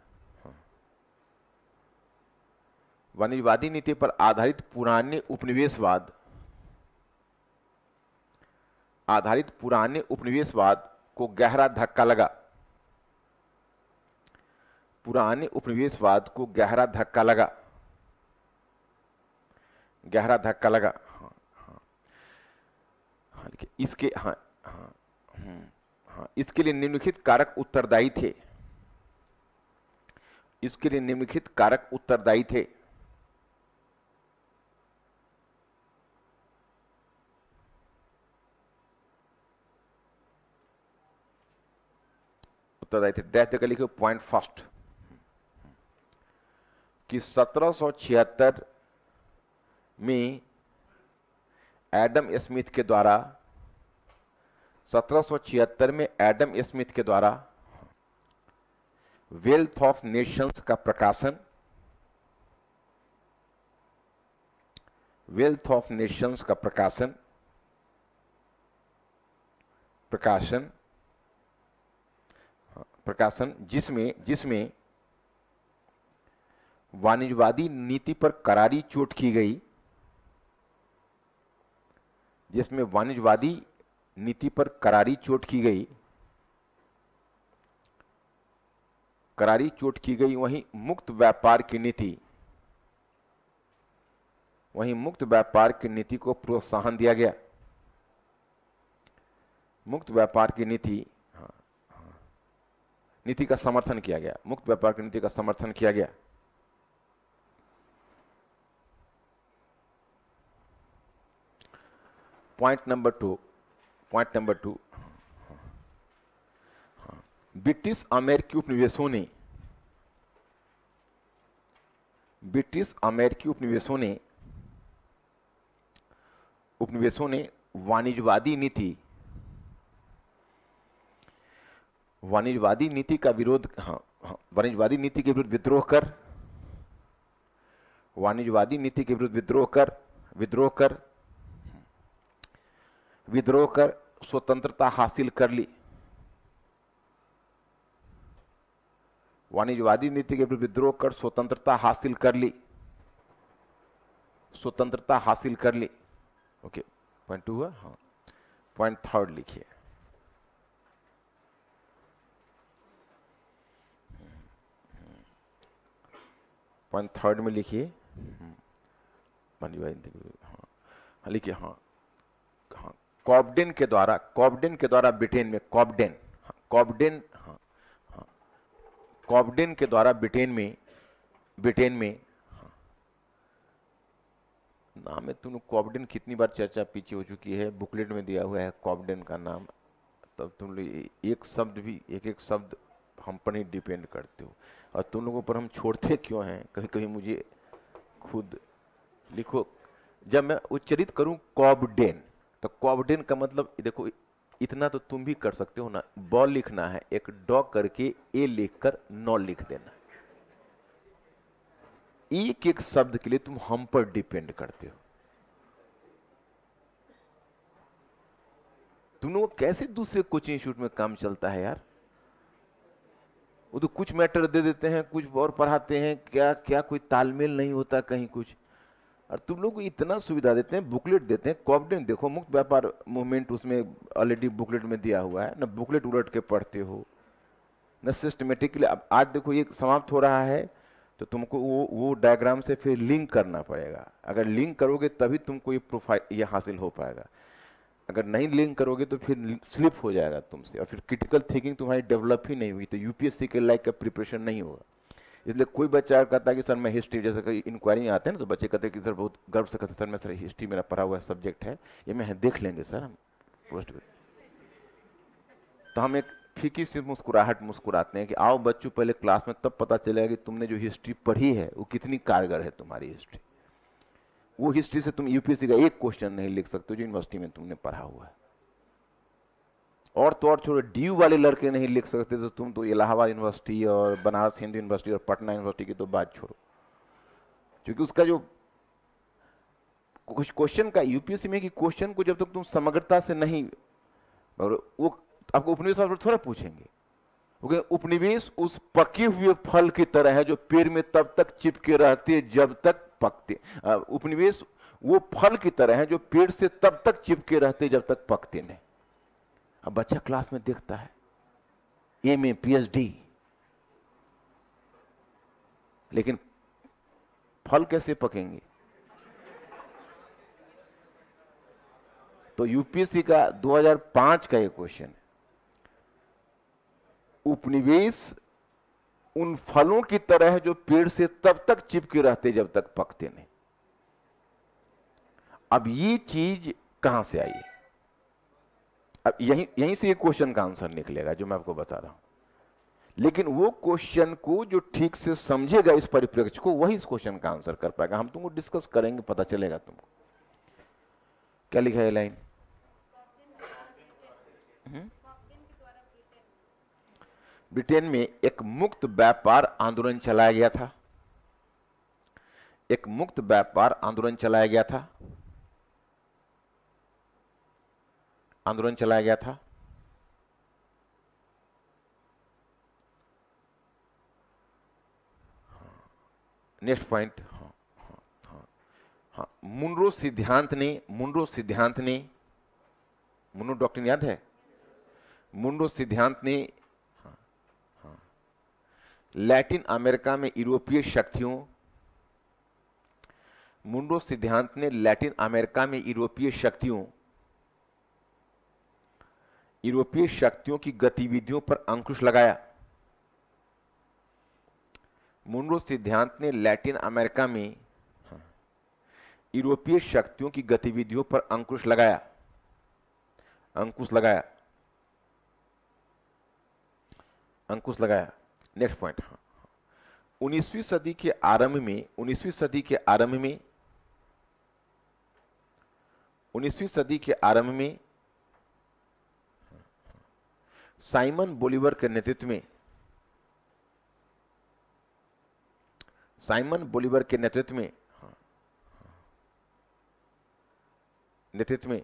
वाणिज्यवादी नीति पर आधारित पुराने उपनिवेशवाद को गहरा धक्का लगा। पुराने उपनिवेशवाद को गहरा धक्का लगा। हाँ हाँ हाँ इसके हाँ हाँ हाँ इसके लिए निम्नलिखित कारक उत्तरदायी थे। डैश देकर लिखो पॉइंट फर्स्ट कि 1776 में एडम स्मिथ के द्वारा 1776 में एडम स्मिथ के द्वारा वेल्थ ऑफ नेशंस का प्रकाशन, जिसमें वाणिज्यवादी नीति पर करारी चोट की गई, वहीं मुक्त व्यापार की नीति को प्रोत्साहन दिया गया। मुक्त व्यापार की नीति का समर्थन किया गया। मुक्त व्यापार की नीति का समर्थन किया गया। Point number 2 point number 2, British अमेरिकी उपनिवेशों ने वाणिज्यवादी नीति का विरोध, वाणिज्यवादी नीति के विरुद्ध विद्रोह कर स्वतंत्रता हासिल कर ली। वाणिज्यवादी नीति के विरुद्ध विद्रोह कर स्वतंत्रता हासिल कर ली। ओके, पॉइंट 2 हुआ। हाँ, पॉइंट 3 लिखिए। पॉइंट 3 में लिखिए, लिखिए। हाँ, कॉबडेन के द्वारा ब्रिटेन में, कॉबडेन के द्वारा ब्रिटेन में नाम है। तुम कॉबडेन कितनी बार चर्चा पीछे हो चुकी है, बुकलेट में दिया हुआ है कॉबडेन का नाम। तब तुम लोग एक शब्द हम पर ही डिपेंड करते हो, और तुम लोगों पर हम छोड़ते क्यों हैं? कहीं कहीं मुझे खुद लिखो। जब मैं उच्चारित करूं कॉबडेन, तो कॉबडेन का मतलब देखो, इतना तो तुम भी कर सकते हो ना। ब लिखना है, एक डॉ करके ए लिखकर नौ लिख देना। एक एक शब्द के लिए तुम हम पर डिपेंड करते हो। तुम लोग कैसे दूसरे कोचिंग इंस्टीट्यूट में काम चलता है यार? वो तो कुछ मैटर दे देते हैं, कुछ और पढ़ाते हैं, क्या कोई तालमेल नहीं होता कहीं कुछ। और तुम लोग को इतना सुविधा देते हैं, बुकलेट देते हैं। कॉबडेन देखो, मुक्त व्यापार मूवमेंट, उसमें ऑलरेडी बुकलेट में दिया हुआ है ना। बुकलेट उलट के पढ़ते हो न सिस्टमेटिकली। अब आज देखो ये समाप्त हो रहा है, तो तुमको वो डायग्राम से फिर लिंक करना पड़ेगा। अगर लिंक करोगे तभी तुमको ये प्रोफाइल ये हासिल हो पाएगा। अगर नहीं लिंक करोगे तो फिर स्लिप हो जाएगा तुमसे, और फिर क्रिटिकल थिंकिंग तुम्हारी डेवलप ही नहीं हुई, तो यूपीएससी के लायक का प्रिपरेशन नहीं होगा। इसलिए कोई बच्चा कहता है कि सर मैं हिस्ट्री, जैसे कि इंक्वायरी आते हैं ना, तो बच्चे कहते हैं कि सर बहुत गर्व से कहते हैं सर हिस्ट्री मेरा पढ़ा हुआ सब्जेक्ट है, ये मैं देख लेंगे सर हम पोस्ट। तो हम एक फीकी सी मुस्कुराते हैं कि आओ बच्चों पहले क्लास में, तब पता चलेगा कि तुमने जो हिस्ट्री पढ़ी है वो कितनी कारगर है तुम्हारी हिस्ट्री। वो हिस्ट्री से तुम यूपीएससी का एक क्वेश्चन नहीं लिख सकते जो यूनिवर्सिटी में तुमने पढ़ा हुआ है। और तो और छोड़ो, ड्यू वाले लड़के नहीं लिख सकते, तो तुम तो इलाहाबाद यूनिवर्सिटी और बनारस हिंदू यूनिवर्सिटी और पटना यूनिवर्सिटी की तो बात छोड़ो। क्योंकि उसका जो कुछ क्वेश्चन का यूपीएससी में कि क्वेश्चन को जब तक तुम समग्रता से नहीं, और वो आपको उपनिवेश पर थोड़ा पूछेंगे, क्योंकि उपनिवेश उस पके हुए फल की तरह है जो पेड़ में तब तक चिपके रहते जब तक पकते। उपनिवेश वो फल की तरह है जो पेड़ से तब तक चिपके रहते जब तक पकते नहीं। अब बच्चा क्लास में देखता है एमए पीएचडी, लेकिन फल कैसे पकेंगे? तो यूपीएससी का 2005 का एक क्वेश्चन है, उपनिवेश उन फलों की तरह है जो पेड़ से तब तक चिपके रहते जब तक पकते नहीं। अब ये चीज कहां से आई है? अब यहीं से ये क्वेश्चन का आंसर निकलेगा जो मैं आपको बता रहा हूं। लेकिन वो क्वेश्चन को जो ठीक से समझेगा इस परिप्रेक्ष्य को, वही इस क्वेश्चन का आंसर कर पाएगा। हम तुमको डिस्कस करेंगे, पता चलेगा तुमको। क्या लिखा है लाइन? ब्रिटेन में एक मुक्त व्यापार आंदोलन चलाया गया था। एक मुक्त व्यापार आंदोलन चलाया गया था। आंदोलन चलाया गया था। Next point. मुनरो सिद्धांत ने मुनरो डॉक्ट्रिन याद है? मुनरो सिद्धांत ने लैटिन अमेरिका में यूरोपीय शक्तियों, मुनरो सिद्धांत ने लैटिन अमेरिका में यूरोपीय शक्तियों की गतिविधियों पर अंकुश लगाया। मुनरो सिद्धांत ने लैटिन अमेरिका में यूरोपीय शक्तियों की गतिविधियों पर अंकुश लगाया। अंकुश लगाया, अंकुश लगाया। नेक्स्ट पॉइंट, हाँ, 19वीं सदी के आरंभ में, 19वीं सदी के आरंभ में, 19वीं सदी के आरंभ में साइमन बोलीवर के नेतृत्व में, साइमन बोलीवर के नेतृत्व में, नेतृत्व में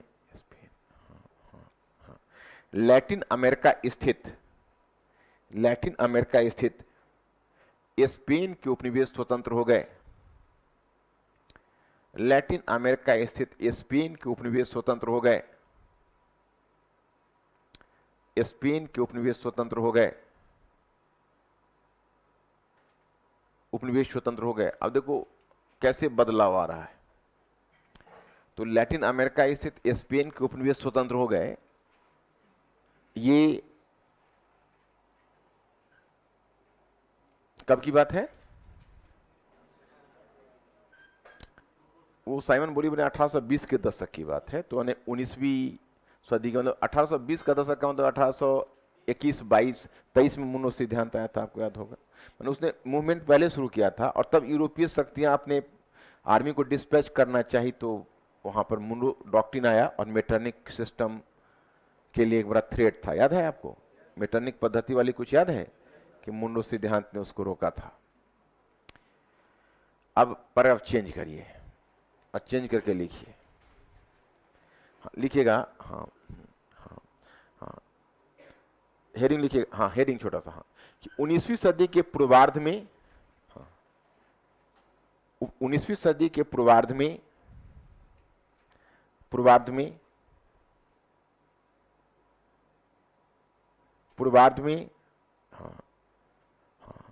लैटिन अमेरिका स्थित, लैटिन अमेरिका स्थित स्पेन के उपनिवेश स्वतंत्र हो गए। लैटिन अमेरिका स्थित स्पेन के उपनिवेश स्वतंत्र हो गए, स्पेन के उपनिवेश स्वतंत्र हो गए, उपनिवेश स्वतंत्र हो गए। अब देखो कैसे बदलाव आ रहा है। तो लैटिन अमेरिका स्थित स्पेन के उपनिवेश स्वतंत्र हो गए, ये कब की बात है? वो साइमन बोलीवर 1820 के दशक की बात है। तो 19वीं सदी का मतलब 1820 का दशक का मतलब 1821, 22, 23 में मुन्नो सिद्धांत आया था, आपको याद होगा। मतलब उसने मूवमेंट पहले शुरू किया था और तब यूरोपीय शक्तियां अपने आर्मी को डिस्पैच करना चाहिए, तो वहां पर मुन्नो डॉक्ट्रिन आया और मेटरनिक सिस्टम के लिए एक बड़ा थ्रेट था। याद है आपको? मेटरनिक पद्धति वाली कुछ याद है कि मुन्नो सिद्धांत ने उसको रोका था। अब पैराग्राफ चेंज करिए और चेंज करके लिखिए, लिखिएगा, हाँ हाँ हाँ, हेडिंग लिखिए, हाँ हेडिंग छोटा सा, हाँ, कि 19वीं सदी के पूर्वार्ध में, हाँ, 19वीं सदी के पूर्वार्ध में, पूर्वार्ध में, पूर्वार्ध में, हाँ हाँ,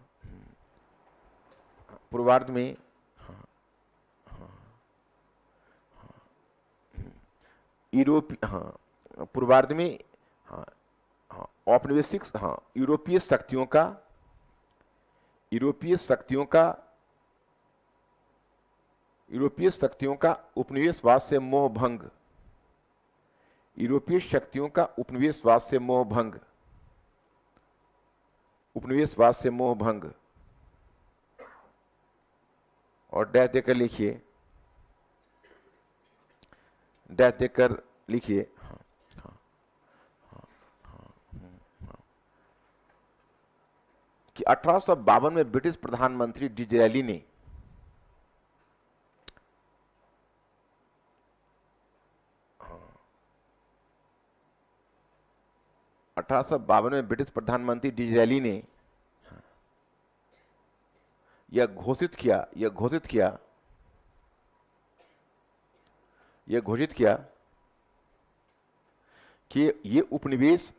पूर्वार्ध में, हाँ हाँ हाँ, यूरोप, हाँ, पूर्वार्ध में, हाँ हाँ, औपनिवेशिक, हाँ, यूरोपीय शक्तियों का, यूरोपीय शक्तियों का, यूरोपीय शक्तियों का उपनिवेशवाद से मोह भंग, यूरोपीय शक्तियों का उपनिवेशवाद से मोह भंग, उपनिवेशवाद से मोह भंग, और डैश देकर लिखिए, डैश देकर लिखिए, हाँ हाँ हाँ हाँ, कि 1852 में ब्रिटिश प्रधानमंत्री डिज़रायली ने 1852 में ब्रिटिश प्रधानमंत्री डिज़रायली ने यह घोषित किया, यह घोषित किया, यह घोषित किया कि ये उपनिवेश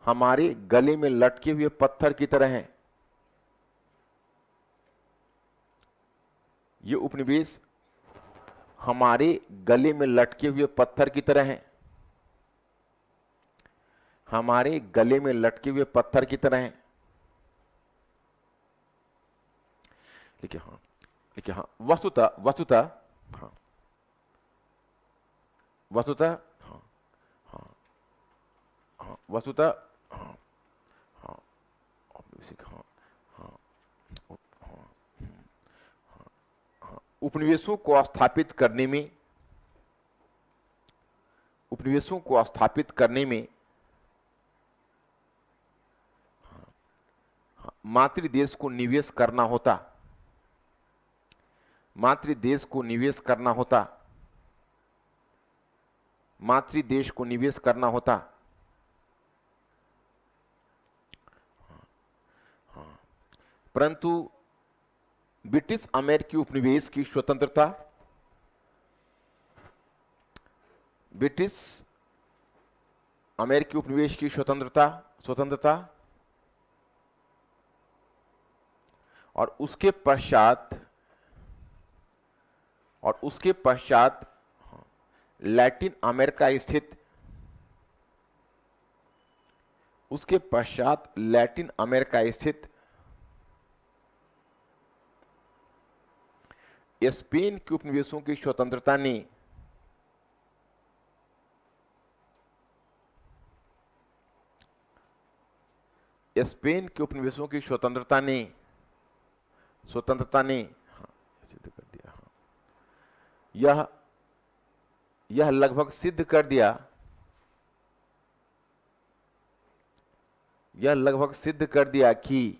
हमारे गले में लटके हुए पत्थर की तरह हैं। ये उपनिवेश हमारे गले में लटके हुए पत्थर की तरह हैं, हमारे गले में लटके हुए पत्थर की तरह हैं। लिखिए, हाँ लिखिए, हाँ, वस्तुतः, वस्तुतः, हाँ, वस्तुतः, हाँ हाँ हाँ, वस्तुतः, हाँ हाँ, हाँ हाँ हाँ, हाँ, उपनिवेशों को स्थापित करने में, उपनिवेशों को स्थापित करने में मातृदेश को निवेश करना होता, मातृदेश को निवेश करना होता, मातृदेश को निवेश करना होता। परंतु ब्रिटिश अमेरिकी उपनिवेश की स्वतंत्रता, ब्रिटिश अमेरिकी उपनिवेश की स्वतंत्रता, स्वतंत्रता और उसके पश्चात, और उसके पश्चात लैटिन अमेरिका स्थित, उसके पश्चात लैटिन अमेरिका स्थित स्पेन के उपनिवेशों की स्वतंत्रता ने स्पेन के उपनिवेशों की स्वतंत्रता ने हाँ, सिद्ध कर दिया। हाँ, यह लगभग सिद्ध कर दिया, यह लगभग सिद्ध कर दिया कि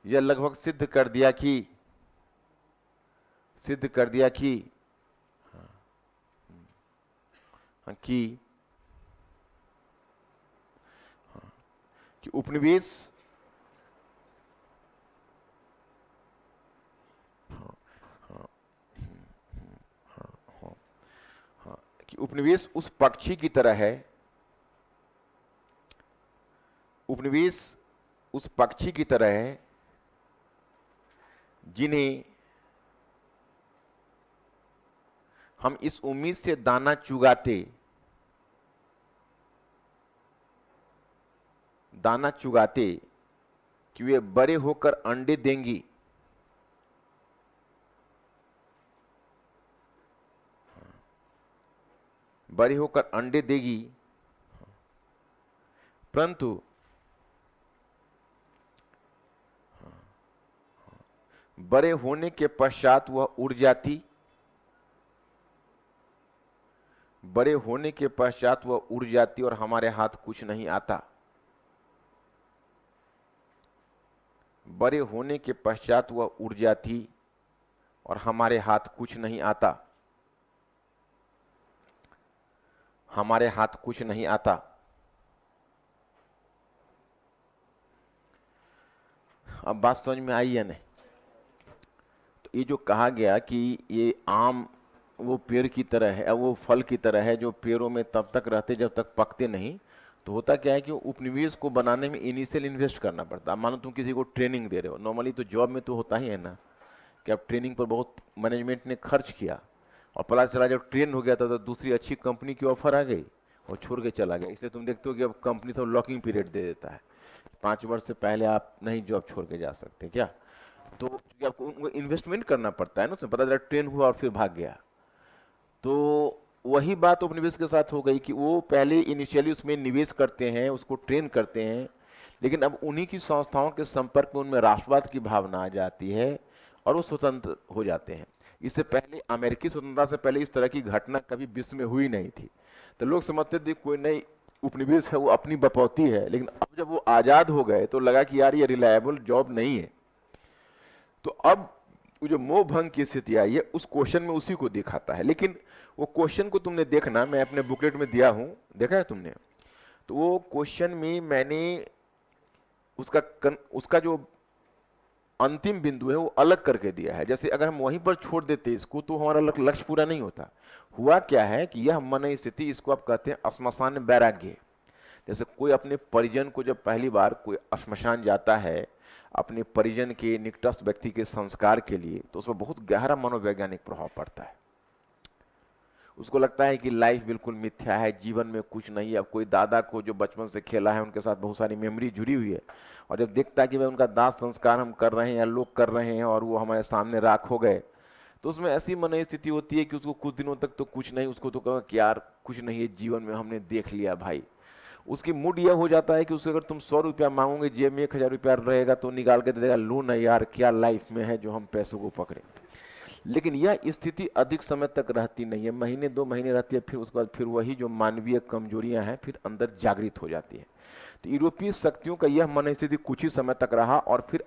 यह लगभग सिद्ध कर दिया कि हाँ, कि उपनिवेश कि उपनिवेश उस पक्षी की तरह है, उपनिवेश उस पक्षी की तरह है जिन्हें हम इस उम्मीद से दाना चुगाते कि वे बड़े होकर अंडे देंगी, देगी, परंतु बड़े होने के पश्चात वह उड़ जाती, और हमारे हाथ कुछ नहीं आता। बड़े होने के पश्चात वह उड़ जाती और हमारे हाथ कुछ नहीं आता, अब बात समझ में आई या नहीं? तो ये जो कहा गया कि ये आम वो पेड़ की तरह है, वो फल की तरह है जो पेड़ों में तब तक रहते जब तक पकते नहीं, तो होता क्या है कि उपनिवेश को बनाने में इनिशियल इन्वेस्ट करना पड़ता है। मानो तुम किसी को ट्रेनिंग दे रहे हो, नॉर्मली तो जॉब में तो होता ही है ना कि अब ट्रेनिंग पर बहुत मैनेजमेंट ने खर्च किया और पता चला जब ट्रेन हो गया था तो दूसरी अच्छी कंपनी की ऑफर आ गई और छोड़ के चला गया। इसलिए तुम देखते हो कि अब कंपनी तो लॉकिंग पीरियड दे देता है, 5 वर्ष से पहले आप नहीं जॉब छोड़ के जा सकते क्या। तो आपको इन्वेस्टमेंट करना पड़ता है ना, उसमें पता चला ट्रेन हुआ और फिर भाग गया। तो वही बात उपनिवेश के साथ हो गई कि वो पहले इनिशियली उसमें निवेश करते हैं, उसको ट्रेन करते हैं, लेकिन अब उन्हीं की संस्थाओं के संपर्क में उनमें राष्ट्रवाद की भावना आ जाती है और वो स्वतंत्र हो जाते हैं। इससे पहले अमेरिकी स्वतंत्रता से पहले इस तरह की घटना कभी विश्व में हुई नहीं थी। तो लोग समझते थे कोई नई उपनिवेश है वो अपनी बपौती है, लेकिन अब जब वो आजाद हो गए तो लगा कि यार ये रिलायबल जॉब नहीं है। तो अब वो जो मोह भंग की स्थिति आई है उस क्वेश्चन में उसी को दिखाता है। लेकिन वो क्वेश्चन को तुमने देखना, मैं अपने बुकलेट में दिया हूं, देखा है तुमने? तो वो क्वेश्चन में मैंने उसका जो अंतिम बिंदु है वो अलग करके दिया है। जैसे अगर हम वहीं पर छोड़ देते इसको तो हमारा लक्ष्य पूरा नहीं होता। हुआ क्या है कि यह मन स्थिति, इसको आप कहते हैं श्मशान वैराग्य। जैसे कोई अपने परिजन को जब पहली बार कोई श्मशान जाता है अपने परिजन के निकटस्थ व्यक्ति के संस्कार के लिए, तो उसमें बहुत गहरा मनोवैज्ञानिक प्रभाव पड़ता है। उसको लगता है कि लाइफ बिल्कुल मिथ्या है, जीवन में कुछ नहीं है। अब कोई दादा को जो बचपन से खेला है उनके साथ बहुत सारी मेमोरी जुड़ी हुई है, और जब देखता है कि भाई उनका दाह संस्कार हम कर रहे हैं या लोग कर रहे हैं और वो हमारे सामने राख हो गए, तो उसमें ऐसी मन स्थिति होती है कि उसको कुछ दिनों तक तो कुछ नहीं, उसको तो कहा कि यार कुछ नहीं है जीवन में, हमने देख लिया भाई। उसकी मूड यह हो जाता है कि उससे अगर तुम 100 रुपया मांगोगे, जेब में 1000 रुपया रहेगा तो निकाल के दे देगा, लो ना यार क्या लाइफ में है जो हम पैसों को पकड़े। लेकिन यह स्थिति अधिक समय तक रहती नहीं है, महीने 2 महीने रहती है, फिर उसके बाद फिर वही जो मानवीय कमजोरियां हैं फिर अंदर जागृत हो जाती है। तो यूरोपीय शक्तियों का यह मन स्थिति कुछ ही समय तक रहा और फिर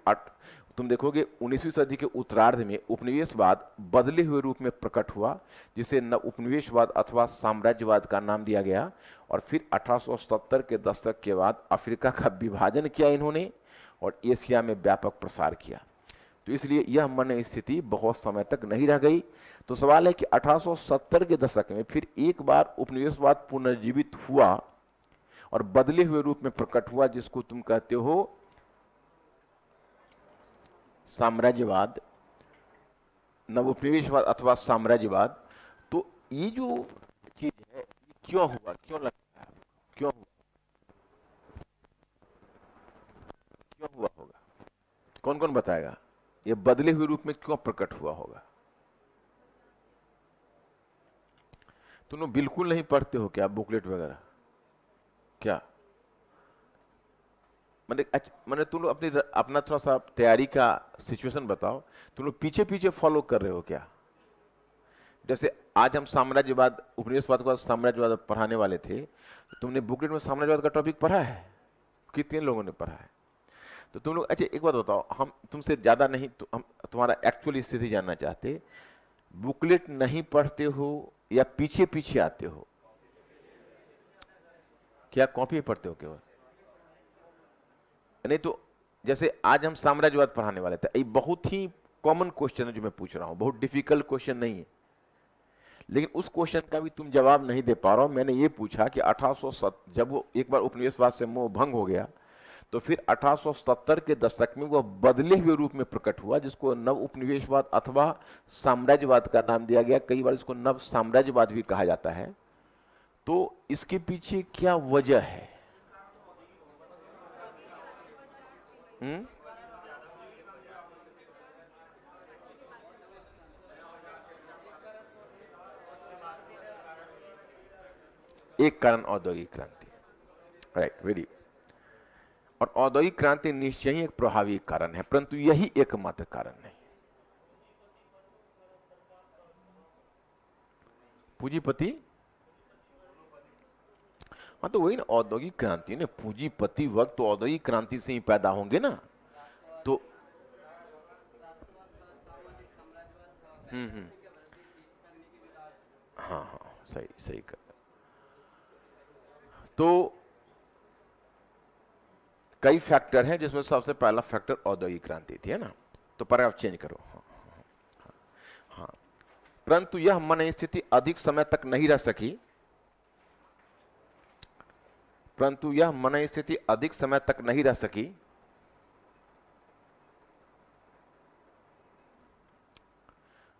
तुम देखोगे 19वीं सदी के उत्तरार्ध में उपनिवेशवाद बदले हुए रूप में प्रकट हुआ, जिसे न उपनिवेशवाद अथवा साम्राज्यवाद का नाम दिया गया। और फिर 1870 के दशक के बाद अफ्रीका का विभाजन किया इन्होंने और एशिया में व्यापक प्रसार किया। तो इसलिए यह मन स्थिति बहुत समय तक नहीं रह गई। तो सवाल है कि 1870 के दशक में फिर एक बार उपनिवेशवाद पुनर्जीवित हुआ और बदले हुए रूप में प्रकट हुआ, जिसको तुम कहते हो साम्राज्यवाद, नवोपनिवेशवाद अथवा साम्राज्यवाद। तो ये जो चीज है ये क्यों हुआ, क्यों लगता है, क्यों हुआ होगा? कौन कौन बताएगा ये बदले हुए रूप में क्यों प्रकट हुआ होगा? तुम लोग बिल्कुल नहीं पढ़ते हो क्या बुकलेट वगैरह? क्या मैंने तुम लोग अपना थोड़ा सा तैयारी का सिचुएशन बताओ। तुम लोग पीछे पीछे फॉलो कर रहे हो क्या? जैसे आज हम साम्राज्यवाद, उपनिवेशवाद को साम्राज्यवाद पढ़ाने वाले थे, तुमने बुकलेट में साम्राज्यवाद का टॉपिक पढ़ा है? कितने लोगों ने पढ़ा है? तो तुम लोग अच्छा एक बात बताओ, हम तुमसे ज्यादा नहीं, हम तुम्हारा एक्चुअली स्थिति जानना चाहते। बुकलेट नहीं पढ़ते हो या पीछे पीछे आते हो? क्या कॉपी पढ़ते हो केवल? नहीं तो जैसे आज हम साम्राज्यवाद पढ़ाने वाले थे, ये बहुत ही कॉमन क्वेश्चन है जो मैं पूछ रहा हूं, बहुत डिफिकल्ट क्वेश्चन नहीं है, लेकिन उस क्वेश्चन का भी तुम जवाब नहीं दे पा रहे हो। मैंने ये पूछा कि 1870 जब वो एक बार उपनिवेशवाद से मोह भंग हो गया, तो फिर 1870 के दशक में वह बदले हुए रूप में प्रकट हुआ, जिसको नव उपनिवेशवाद अथवा साम्राज्यवाद का नाम दिया गया। कई बार इसको नव साम्राज्यवाद भी कहा जाता है। तो इसके पीछे क्या वजह है? हम्म? एक कारण औद्योगिक क्रांति, राइट, वेरी। और औद्योगिक क्रांति निश्चय ही एक प्रभावी कारण है, परंतु यही एकमात्र कारण नहीं। पूंजीपति, हाँ तो वही ना औद्योगिक क्रांति ने, पूंजीपति वक्त तो औद्योगिक क्रांति से ही पैदा होंगे ना। तो हम्म, हाँ हाँ, सही सही कर। तो कई फैक्टर हैं, जिसमें सबसे पहला फैक्टर औद्योगिक क्रांति थी, है ना। तो पैराग्राफ चेंज करो। हाँ, हाँ। परंतु यह मन स्थिति अधिक समय तक नहीं रह सकी, परंतु यह मन स्थिति अधिक समय तक नहीं रह सकी,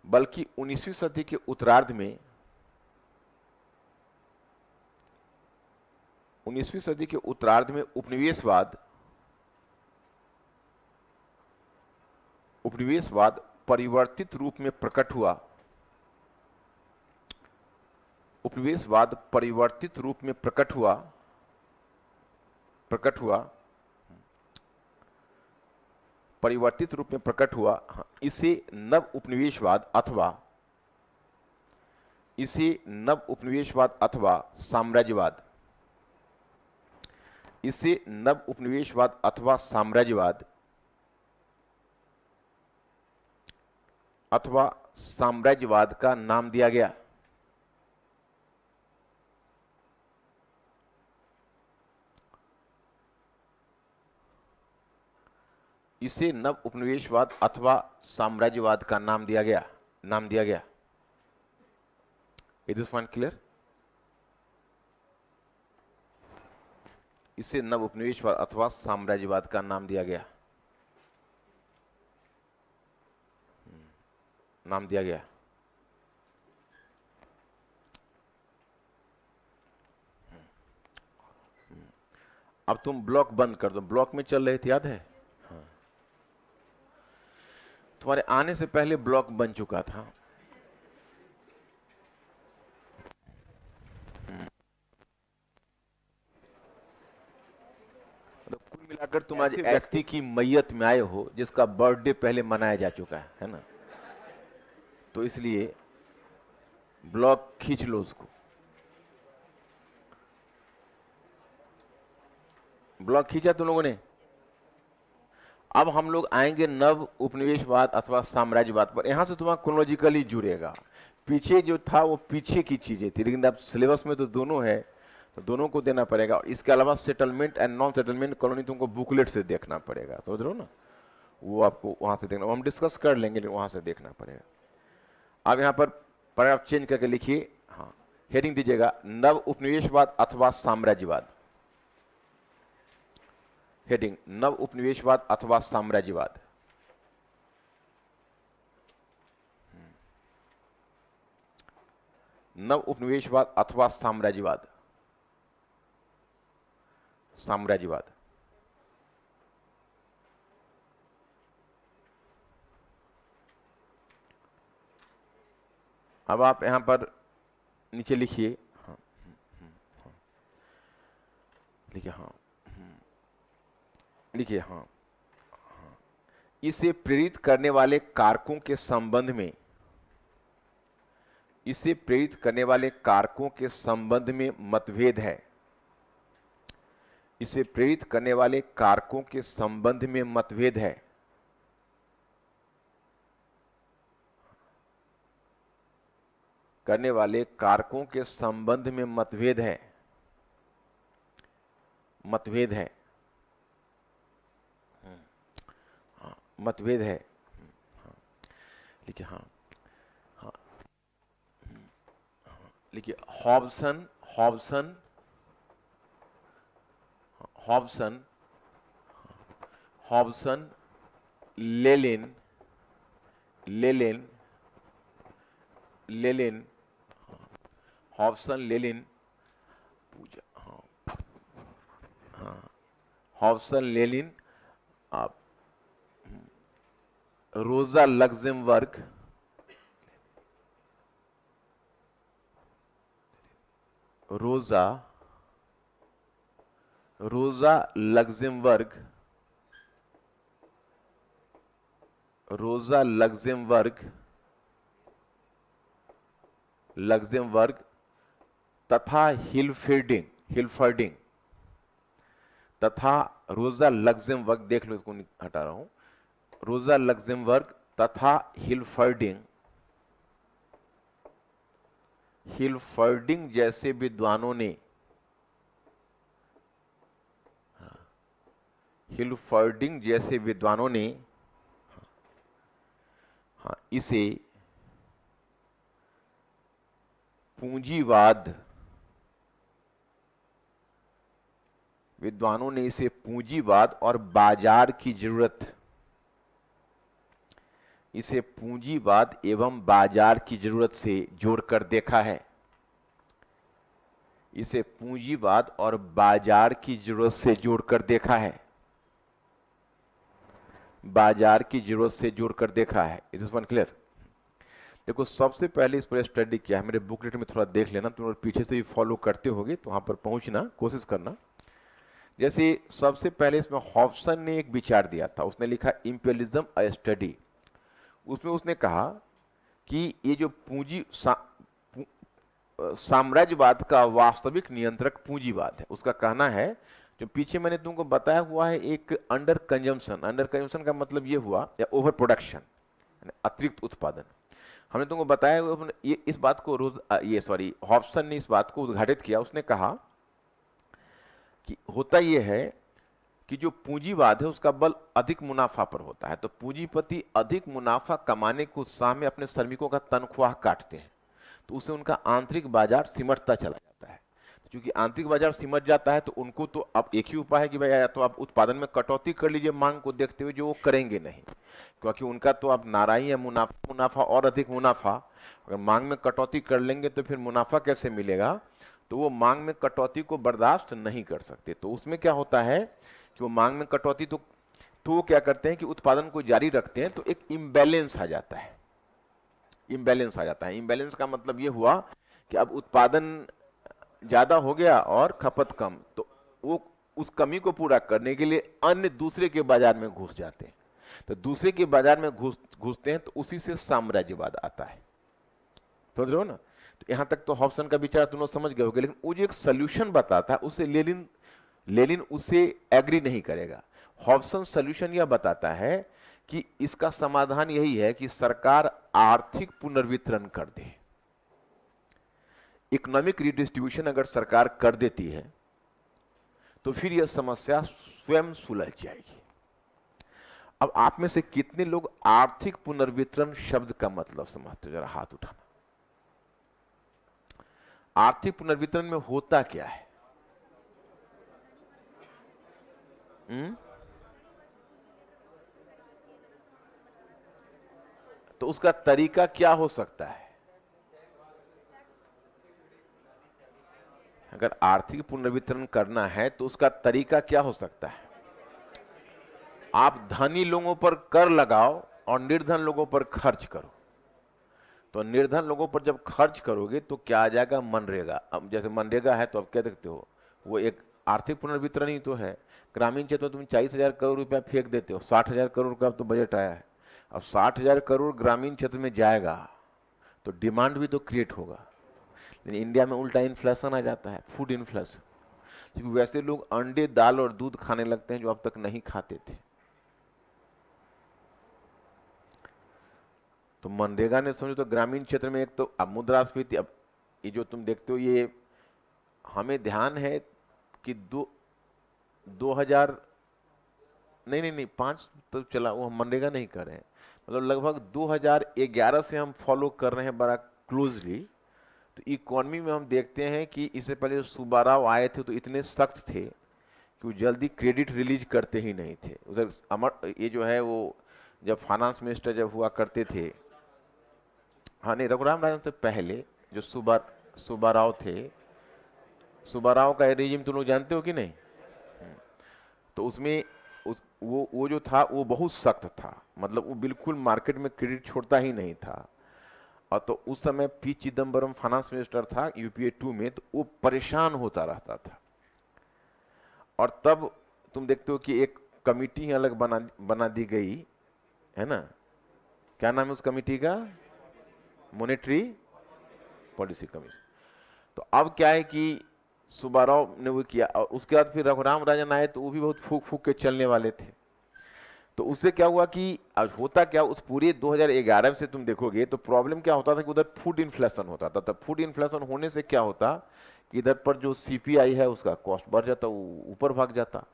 बल्कि 19वीं सदी के उत्तरार्ध में 19वीं सदी के उत्तरार्ध में उपनिवेशवाद परिवर्तित रूप में प्रकट हुआ। उपनिवेशवाद परिवर्तित रूप में प्रकट हुआ परिवर्तित रूप में प्रकट हुआ। इसे नव उपनिवेशवाद अथवा साम्राज्यवाद का नाम दिया गया। इसे नव उपनिवेशवाद अथवा साम्राज्यवाद का नाम दिया गया। Is this point clear? इसे नव उपनिवेशवाद अथवा साम्राज्यवाद का नाम दिया गया। अब तुम ब्लॉक बंद कर दो। ब्लॉक में चल रहे थे, याद है? हाँ। तुम्हारे आने से पहले ब्लॉक बन चुका था। तो कुल मिलाकर तुम आज व्यक्ति की मैयत में आए हो जिसका बर्थडे पहले मनाया जा चुका है ना। तो इसलिए ब्लॉक खींच लो उसको। ब्लॉक खींचा तुम लोगों ने। अब हम लोग आएंगे नव उपनिवेशवाद अथवा साम्राज्यवाद पर। यहां से तुम्हारा क्रोनोलॉजिकली जुड़ेगा। पीछे जो था वो पीछे की चीजें थी, लेकिन अब सिलेबस में तो दोनों है, तो दोनों को देना पड़ेगा। और इसके अलावा settlement and non settlement colony तुमको बुकलेट से देखना पड़ेगा, समझ रहे हो ना। वो आपको वहां से देखना, वो हम डिस्कस कर लेंगे, लेकिन वहां से देखना पड़ेगा। अब यहां पर पैराग्राफ चेंज करके लिखिए। हाँ, हेडिंग दीजिएगा नव उपनिवेशवाद अथवा साम्राज्यवाद। हेडिंग नव उपनिवेशवाद अथवा साम्राज्यवाद। नव उपनिवेशवाद अथवा साम्राज्यवाद। अब आप यहां पर नीचे लिखिए। लिखिए हाँ, लिखिए हाँ, इसे प्रेरित करने वाले कारकों के संबंध में, इसे प्रेरित करने वाले कारकों के संबंध में मतभेद है। इसे प्रेरित करने वाले कारकों के संबंध में मतभेद है। करने वाले कारकों के संबंध में मतभेद है, मतभेद है, हाँ, मतभेद है। हाँ, लिखिए हाँ, हाँ, लिखिए Hobson, Hobson, Hobson, Hobson, लेलिन, लेलिन, लेलिन, Hobson, लेलिन, पूजा, हाँ, हाँ, हॉब्सन, लेलिन, आप रोजा लग्जेमबर्ग, रोजा, रोजा लग्जेमबर्ग, रोजा लग्जेमबर्ग, लग्जेमबर्ग तथा हिलफेर्डिंग, हिलफर्डिंग तथा रोजा लग्जेमबर्ग, देख लो इसको हटा रहा हूं, रोजा लग्जेमबर्ग तथा हिलफर्डिंग, हिलफर्डिंग जैसे विद्वानों ने, हिलफर्डिंग जैसे विद्वानों ने, हाँ, इसे पूंजीवाद, विद्वानों ने इसे पूंजीवाद और बाजार की जरूरत, इसे पूंजीवाद एवं बाजार की जरूरत से जोड़कर देखा है। इसे पूंजीवाद और बाजार की जरूरत से जोड़कर देखा है, बाजार की जरूरत से जोड़कर देखा है। Is this one clear? देखो सबसे पहले इस पर स्टडी किया है, मेरे बुकलेट में थोड़ा देख लेना, तुम पीछे से भी फॉलो करते होगे तो वहां पर पहुंचना कोशिश करना। जैसे सबसे पहले इसमें हॉब्सन ने एक विचार दिया था, उसने लिखा इंपीरियलिज्म अ स्टडी। उसमें उसने कहा कि ये जो पूंजी साम्राज्यवाद का वास्तविक नियंत्रक पूंजीवाद है। उसका कहना है, जो पीछे मैंने तुमको बताया हुआ है, एक अंडर कंजम्पशन, अंडर कंजम्पशन का मतलब ये हुआ, या ओवर प्रोडक्शन, अतिरिक्त उत्पादन। हमने तुमको बताया ये इस बात को हॉब्सन ने इस बात को उद्घाटित किया। उसने कहा कि होता यह है कि जो पूंजीवाद है उसका बल अधिक मुनाफा पर होता है, तो पूंजीपति अधिक मुनाफा कमाने के उत्साह में अपने श्रमिकों का तनख्वाह काटते हैं, तो उसे उनका आंतरिक बाजार सिमटता चला जाता है। क्योंकि आंतरिक बाजार सिमट जाता है तो उनको तो अब एक ही उपाय है कि भाई या तो आप उत्पादन में कटौती कर लीजिए मांग को देखते हुए, जो वो करेंगे नहीं, क्योंकि उनका तो अब नारा ही है मुनाफा, मुनाफा और अधिक मुनाफा। अगर मांग में कटौती कर लेंगे तो फिर मुनाफा कैसे मिलेगा? तो वो मांग में कटौती को बर्दाश्त नहीं कर सकते। तो उसमें क्या होता है कि वो मांग में कटौती तो वो क्या करते हैं कि उत्पादन को जारी रखते हैं, तो एक इम्बैलेंस आ जाता है, इम्बैलेंस आ जाता है। इम्बैलेंस का मतलब ये हुआ कि अब उत्पादन ज्यादा हो गया और खपत कम, तो वो उस कमी को पूरा करने के लिए अन्य दूसरे के बाजार में घुस जाते हैं। तो दूसरे के बाजार में घुसते हैं तो उसी से साम्राज्यवाद आता है। समझ रहे हो ना? तो यहां तक तो हॉब्सन का विचार तुम लोग समझ गए होगे, लेकिन वो जो एक सोल्यूशन बताता है उसे लेनिन उसे एग्री नहीं करेगा। हॉब्सन सोल्यूशन यह बताता है कि इसका समाधान यही है कि सरकार आर्थिक पुनर्वितरण कर दे। इकोनॉमिक रिडिस्ट्रीब्यूशन अगर सरकार कर देती है तो फिर यह समस्या स्वयं सुलझ जाएगी। अब आप में से कितने लोग आर्थिक पुनर्वितरण शब्द का मतलब समझते हो? जरा हाथ उठाना। आर्थिक पुनर्वितरण में होता क्या है? तो उसका तरीका क्या हो सकता है? अगर आर्थिक पुनर्वितरण करना है तो उसका तरीका क्या हो सकता है? आप धनी लोगों पर कर लगाओ और निर्धन लोगों पर खर्च करो। तो निर्धन लोगों पर जब खर्च करोगे तो क्या आ जाएगा? मनरेगा। अब जैसे मनरेगा है तो अब कह सकते हो वो एक आर्थिक पुनर्वितरण ही तो है। ग्रामीण क्षेत्र में तुम 40,000 करोड़ रुपया फेंक देते हो, 60,000 करोड़ का अब तो बजट आया है। अब 60,000 करोड़ ग्रामीण क्षेत्र में जाएगा तो डिमांड भी तो क्रिएट होगा, लेकिन इंडिया में उल्टा इन्फ्लेशन आ जाता है, फूड इन्फ्लेशन। क्योंकि वैसे लोग अंडे, दाल और दूध खाने लगते हैं जो अब तक नहीं खाते थे। तो मनरेगा ने समझो तो ग्रामीण क्षेत्र में एक तो अब मुद्रास्फीति, अब ये जो तुम देखते हो ये हमें ध्यान है कि 2000 नहीं 5 तो चला, वो हम मनरेगा नहीं कर रहे हैं, मतलब लगभग 2011 से हम फॉलो कर रहे हैं बड़ा क्लोजली। तो इकोनॉमी में हम देखते हैं कि इससे पहले जो सुब्बाराव आए थे तो इतने सख्त थे कि वो जल्दी क्रेडिट रिलीज करते ही नहीं थे। उधर अमर ये जो है वो जब फाइनेंस मिनिस्टर जब हुआ करते थे, हाँ नहीं रघुराम राजन से पहले जो सुब्बाराव थे, सुब्बाराव का रेजिम तुम लोग जानते हो कि नहीं? तो उसमें वो जो था वो बहुत सख्त था, मतलब वो बिल्कुल मार्केट में क्रेडिट छोड़ता ही नहीं था। और तो उस समय पी चिदम्बरम फाइनेंस मिनिस्टर था यूपीए 2 में, तो वो परेशान होता रहता था। और तब तुम देखते हो कि एक कमिटी अलग बना दी गई है ना, क्या नाम है उस कमिटी का? Monetary policy commission. तो अब क्या है कि सुब्बाराव ने वो किया, और उसके बाद फिर रघुराम राजन आए तो वो भी बहुत फूक फूक के चलने वाले थे। तो उससे क्या हुआ कि आज होता क्या, उस पूरे 2011 से तुम देखोगे तो प्रॉब्लम क्या होता था कि उधर फूड इन्फ्लेशन होता था। तब फूड इन्फ्लेशन होने से क्या होता कि इधर पर जो सीपीआई है उसका कॉस्ट बढ़ जाता, वो ऊपर भाग जाता।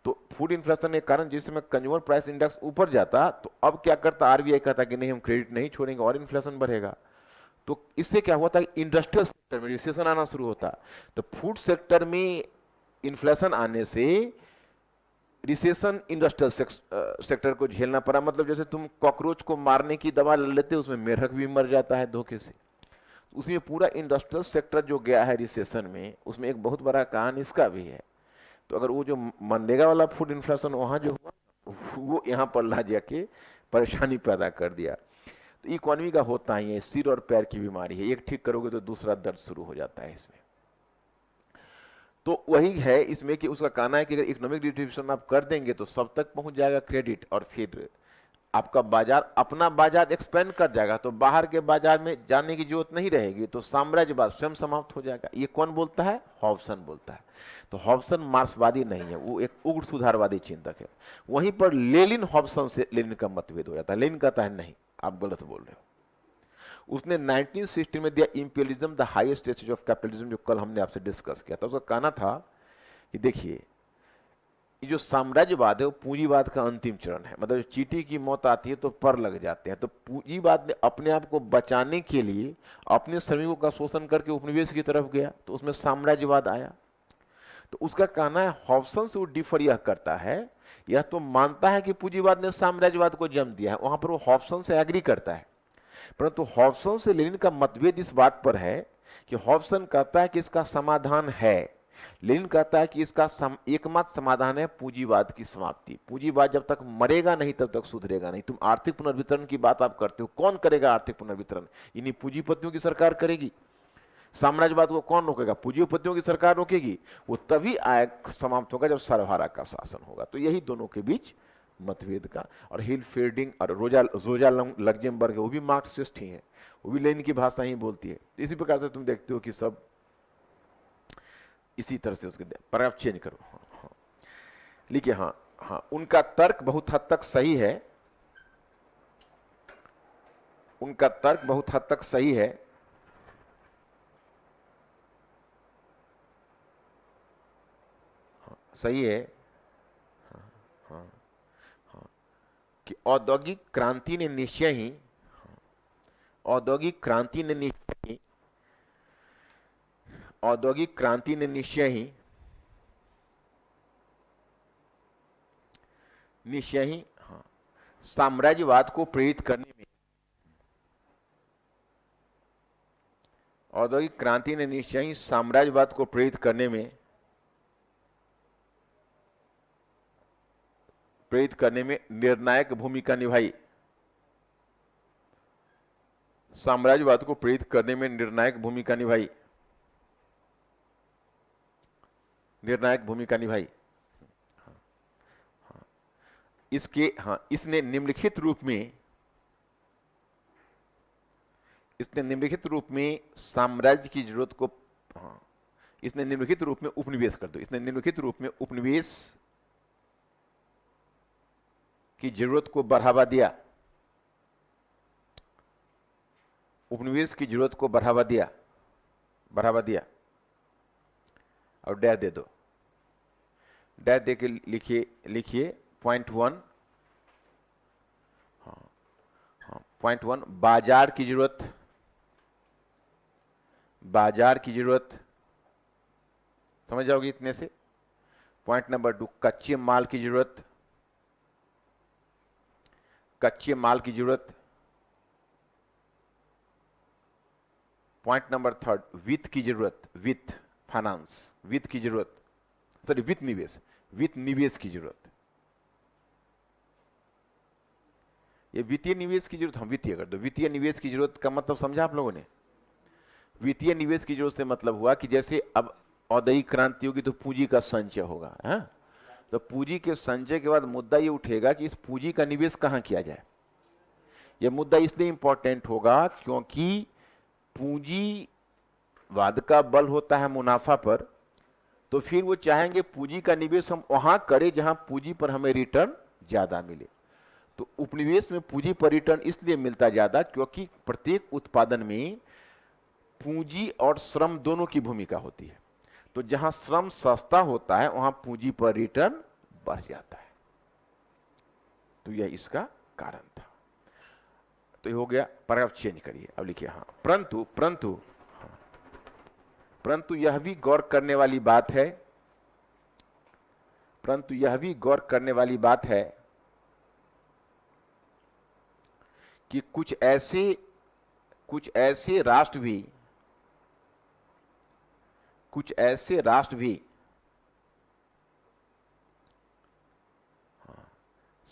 तो फूड इन्फ्लेशन के कारण जिस समय कंज्यूमर प्राइस इंडेक्स ऊपर जाता, तो अब क्या करता आरबीआई, कहता कि नहीं हम क्रेडिट नहीं छोड़ेंगे और इन्फ्लेशन बढ़ेगा। तो इससे क्या हुआ था, इंडस्ट्रियल सेक्टर में रिसेशन आना शुरू होता। तो फूड सेक्टर में इन्फ्लेशन आने से रिसेशन इंडस्ट्रियल सेक्टर को झेलना पड़ा। मतलब जैसे तुम कॉकरोच को मारने की दवा ले लेते हो, उसमें मेढक भी मर जाता है धोखे से। उसमें पूरा इंडस्ट्रियल सेक्टर जो गया है रिसेशन में, उसमें एक बहुत बड़ा कारण इसका भी है। तो अगर वो जो मनरेगा वाला फूड इन्फ्लेशन वहां जो हुआ, वो यहाँ पर ला जाके परेशानी पैदा कर दिया। तो इकोनॉमी का होता ही है, सिर और पैर की बीमारी है, एक ठीक करोगे तो दूसरा दर्द शुरू हो जाता है इसमें। तो वही है इसमें कि उसका कहना है कि अगर इकोनॉमिक डिस्ट्रीब्यूशन आप कर देंगे तो सब तक पहुंच जाएगा क्रेडिट, और फिर आपका बाजार, अपना बाजार एक्सपेंड कर जाएगा, तो बाहर के बाजार में जाने की जरूरत नहीं रहेगी, तो साम्राज्यवाद स्वयं समाप्त हो जाएगा। ये कौन बोलता है? हॉब्सन बोलता है। तो हॉब्सन मार्क्सवादी नहीं है, वो एक उग्र सुधारवादी चिंतक है। वहीं पर लेनिन हॉब्सन से लेनिन का मतभेद हो जाता है। लेनिन कहता है नहीं आप गलत बोल रहे हो। उसने 1960 में दिया imperialism the highest stage of capitalism, जो कल हमने आपसे डिस्कस किया था। उसका कहना था कि देखिए ये जो साम्राज्यवाद है वो पूंजीवाद का अंतिम चरण है। मतलब चींटी की मौत आती है तो पर लग जाते हैं। तो पूंजीवाद ने अपने आप को बचाने के लिए अपने श्रमिकों का शोषण करके उपनिवेश की तरफ गया, तो उसमें साम्राज्यवाद आया। तो उसका कहना है हॉब्सन से वो डिफर यह करता है, यह तो मानता है कि पूंजीवाद ने साम्राज्यवाद को जन्म दिया है, वहां पर वो हॉब्सन से एग्री करता है। परंतु हॉब्सन से लेनिन का मतभेद इस बात पर है कि हॉब्सन कहता है कि इसका समाधान है, लेनिन कहता है कि इसका एकमात्र समाधान है पूंजीवाद की समाप्ति। पूंजीवाद जब तक मरेगा नहीं तब तक सुधरेगा नहीं। तुम आर्थिक पुनर्वितरण की बात आप करते हो, कौन करेगा आर्थिक पुनर्वितरण? इन्हीं पूंजीपतियों की सरकार करेगी। साम्राज्यवाद को कौन रोकेगा? पूंजीपतियों की सरकार रोकेगी। वो तभी आय समाप्त होगा जब सर्वहारा का शासन होगा। तो यही दोनों के बीच मतभेद का। और हिलफेल्डिंग और रोजा लग्जेमबर्ग है, वो भी मार्क्सिस्ट ही है, वो भी लेनिन की भाषा ही बोलती है। इसी प्रकार से तुम देखते हो कि सब इसी तरह से उसके पर आप चेंज करो। हाँ, हाँ। लिखिए हाँ हाँ, उनका तर्क बहुत हद तक सही है, उनका तर्क बहुत हद तक सही है। हाँ, सही है। हाँ, हाँ, हाँ, कि औद्योगिक क्रांति ने निश्चय ही, औद्योगिक क्रांति ने निश्चय ही, औद्योगिक क्रांति ने निश्चय ही हाँ, साम्राज्यवाद को प्रेरित करने में, औद्योगिक क्रांति ने निश्चय ही साम्राज्यवाद को प्रेरित करने में निर्णायक भूमिका निभाई। साम्राज्यवाद को प्रेरित करने में निर्णायक भूमिका निभाई। निर्णायक भूमिका निभाई। इसके इसने निम्नलिखित रूप में साम्राज्य की जरूरत को इसने निम्नलिखित रूप में उपनिवेश कर दो, इसने निम्नलिखित रूप में उपनिवेश की जरूरत को बढ़ावा दिया, उपनिवेश की जरूरत को बढ़ावा दिया और डैश दे दो, डैश दे के लिखिए पॉइंट 1, पॉइंट 1 बाजार की जरूरत समझ जाओगे इतने से। पॉइंट नंबर 2 कच्चे माल की जरूरत, पॉइंट नंबर 3 वित्त की जरूरत, वित्त निवेश की जरूरत। ये वित्तीय निवेश की जरूरत हम वित्तीय कर दो। वित्तीय निवेश की जरूरत का मतलब समझा आप लोगों ने? वित्तीय निवेश की जरूरत से मतलब हुआ कि जैसे अब औद्योगिक क्रांति होगी तो पूंजी का संचय होगा, है? तो पूंजी के संचय के बाद मुद्दा ये उठेगा कि इस पूंजी का निवेश कहां किया जाए। यह मुद्दा इसलिए इंपॉर्टेंट होगा क्योंकि पूंजीवाद का बल होता है मुनाफा पर, तो फिर वो चाहेंगे पूंजी का निवेश हम वहां करें जहां पूंजी पर हमें रिटर्न ज्यादा मिले। तो उपनिवेश में पूंजी पर रिटर्न इसलिए मिलता ज्यादा क्योंकि प्रत्येक उत्पादन में पूंजी और श्रम दोनों की भूमिका होती है। तो जहां श्रम सस्ता होता है वहां पूंजी पर रिटर्न बढ़ जाता है। तो यह इसका कारण था। तो ये हो गया। पैराग्राफ चेंज करिए, अब लिखिए परंतु यह भी गौर करने वाली बात है कि कुछ ऐसे राष्ट्र भी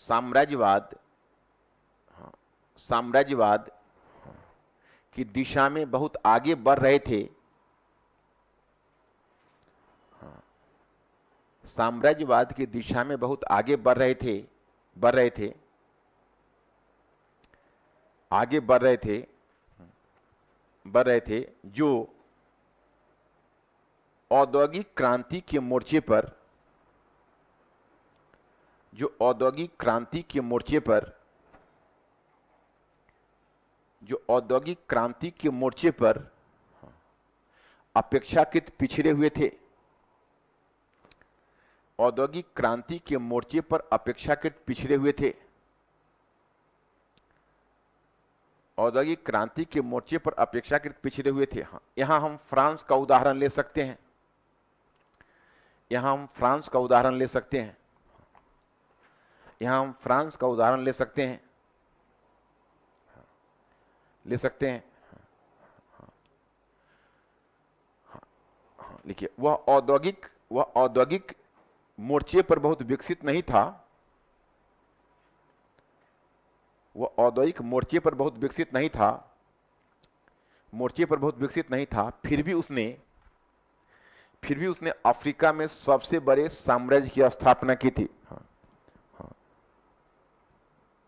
साम्राज्यवाद की दिशा में बहुत आगे बढ़ रहे थे। साम्राज्यवाद की दिशा में बहुत आगे बढ़ रहे थे जो औद्योगिक क्रांति के मोर्चे पर अपेक्षाकृत पिछड़े हुए थे। औद्योगिक क्रांति के मोर्चे पर अपेक्षाकृत पिछड़े हुए थे। औद्योगिक क्रांति के मोर्चे पर अपेक्षाकृत पिछड़े हुए थे। यहां हम फ्रांस का उदाहरण ले सकते हैं। यहां हम फ्रांस का उदाहरण ले सकते हैं। लिखिए, वह औद्योगिक मोर्चे पर बहुत विकसित नहीं था। वह औद्योगिक मोर्चे पर बहुत विकसित नहीं था। फिर भी उसने अफ्रीका में सबसे बड़े साम्राज्य की स्थापना की थी।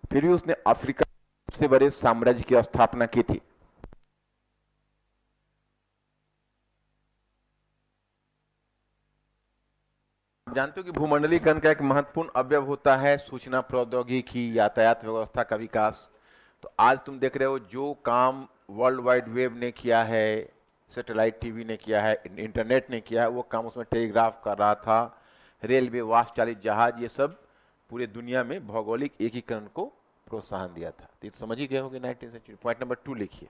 फिर भी उसने अफ्रीका में सबसे बड़े साम्राज्य की स्थापना की थी। जानते हो कि भूमंडलीय कण का एक महत्वपूर्ण अवयव होता है सूचना प्रौद्योगिकी, यातायात व्यवस्था का विकास। तो आज तुम देख रहे हो जो काम वर्ल्ड वाइड वेब ने किया है, सैटेलाइट टीवी ने किया है, इंटरनेट ने किया है, वो काम उसमें टेलीग्राफ कर रहा था, रेलवे, वाष्प चालित जहाज, ये सब पूरे दुनिया में भौगोलिक एकीकरण को प्रोत्साहन दिया था। तो समझ ही गए होंगे 19वीं सेंचुरी। पॉइंट नंबर 2 लिखिए।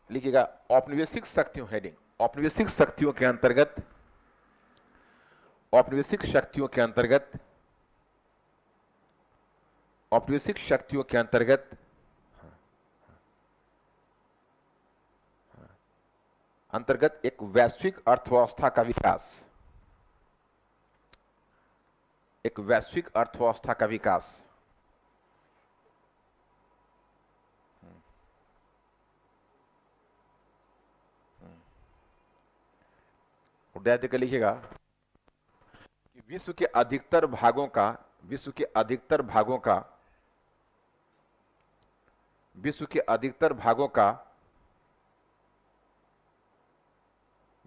लिखिएगा औपनिवेशिक शक्तियों, हेडिंग औपनिवेशिक शक्तियों के अंतर्गत एक वैश्विक अर्थव्यवस्था का विकास, ध्यान देकर लिखिएगा कि विश्व के अधिकतर भागों का विश्व के अधिकतर भागों का विश्व के अधिकतर भागों का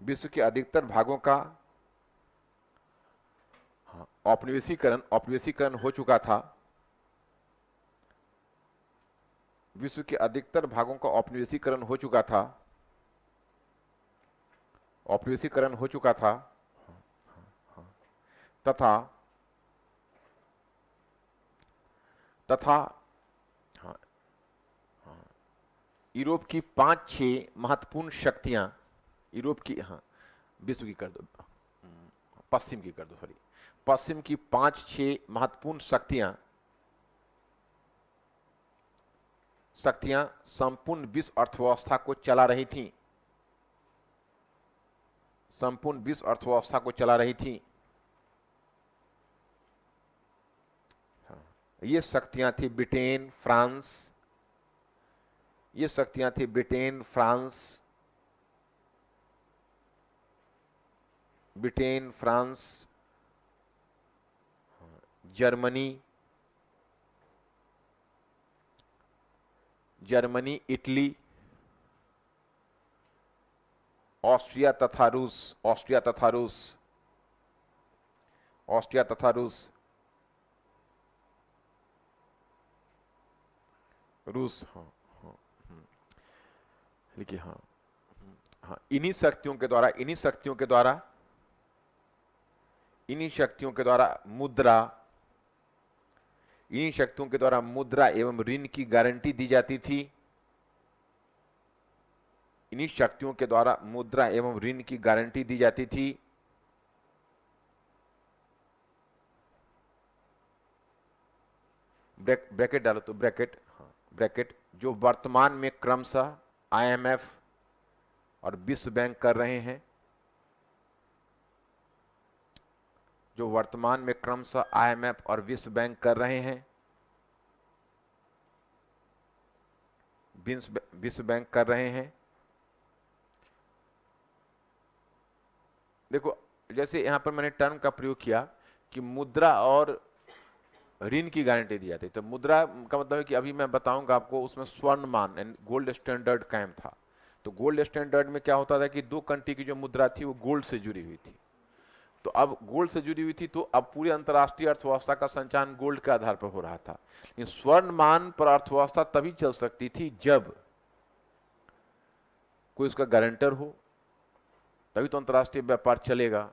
विश्व के अधिकतर भागों का औपनिवेशीकरण हो चुका था। विश्व के अधिकतर भागों का औपनिवेशीकरण हो चुका था। औपनिवेशीकरण हो चुका था तथा तथा यूरोप की 5-6 महत्वपूर्ण शक्तियां यूरोप की विश्व की कर दो, पश्चिम की कर दो, सॉरी, पश्चिम की 5-6 महत्वपूर्ण शक्तियां संपूर्ण विश्व अर्थव्यवस्था को चला रही थी। संपूर्ण विश्व अर्थव्यवस्था को चला रही थी। ये शक्तियां थी ब्रिटेन, फ्रांस। ये शक्तियां थी Britain, France, Germany, Italy, Austria तथा रूस। देखिए इन्हीं शक्तियों के द्वारा मुद्रा एवं ऋण की गारंटी दी जाती थी। इन्हीं शक्तियों के द्वारा मुद्रा एवं ऋण की गारंटी दी जाती थी। ब्रैकेट डालो तो ब्रैकेट जो वर्तमान में क्रमशः IMF और विश्व बैंक कर रहे हैं। जो वर्तमान में क्रमशः IMF और विश्व बैंक कर रहे हैं। विश्व बैंक कर रहे हैं। देखो जैसे यहां पर मैंने टर्म का प्रयोग किया कि मुद्रा और ऋण की गारंटी दी जाती है, तो मुद्रा का मतलब है कि अभी मैं बताऊंगा आपको, उसमें स्वर्णमान गोल्ड स्टैंडर्ड कायम था। तो गोल्ड स्टैंडर्ड में क्या होता था कि 2 कंट्री की जो मुद्रा थी वो गोल्ड से जुड़ी हुई थी। तो अब गोल्ड से जुड़ी हुई थी तो अब पूरी अंतर्राष्ट्रीय अर्थव्यवस्था का संचालन गोल्ड के आधार पर हो रहा था। लेकिन स्वर्णमान पर अर्थव्यवस्था तभी चल सकती थी जब कोई उसका गारंटर हो, तभी तो अंतर्राष्ट्रीय व्यापार चलेगा।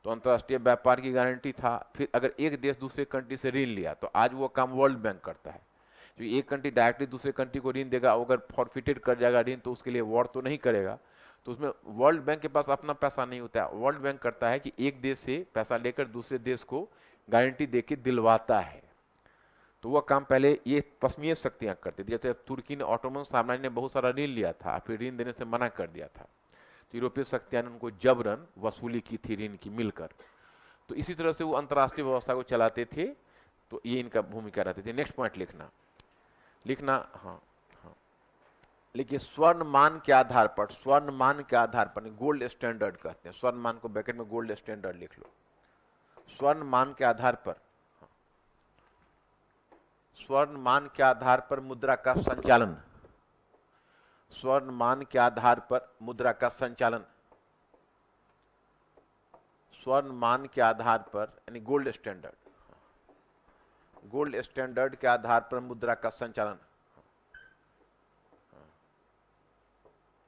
तो अंतर्राष्ट्रीय व्यापार की गारंटी था। फिर अगर एक देश दूसरे कंट्री से ऋण लिया तो आज वो काम वर्ल्ड बैंक करता है। जो एक कंट्री डायरेक्टली दूसरे कंट्री को ऋण देगा, अगर फॉरफिटेड कर जाएगा ऋण तो उसके लिए वॉर तो नहीं करेगा। तो उसमें वर्ल्ड बैंक के पास अपना पैसा नहीं होता है। वर्ल्ड बैंक करता है कि एक देश से पैसा लेकर दूसरे देश को गारंटी देके दिलवाता है। तो वह काम पहले ये पश्चिमी शक्तियां करती थी। जैसे तुर्की ने, ऑटोमन साम्राज्य ने बहुत सारा ऋण लिया था, फिर ऋण देने से मना कर दिया था। तो यूरोपीय शक्तियां ने उनको जबरन वसूली की थी ऋण की मिलकर। तो इसी तरह से वो अंतर्राष्ट्रीय व्यवस्था को चलाते थे। तो ये इनका भूमिका रहती थी। नेक्स्ट पॉइंट लिखना लिखिए स्वर्णमान के आधार पर गोल्ड स्टैंडर्ड कहते हैं। स्वर्णमान को ब्रैकेट में गोल्ड स्टैंडर्ड लिख लो। स्वर्णमान के आधार पर मुद्रा का संचालन। स्वर्णमान के आधार पर मुद्रा का संचालन। स्वर्णमान के आधार पर यानी गोल्ड स्टैंडर्ड के आधार पर मुद्रा का संचालन।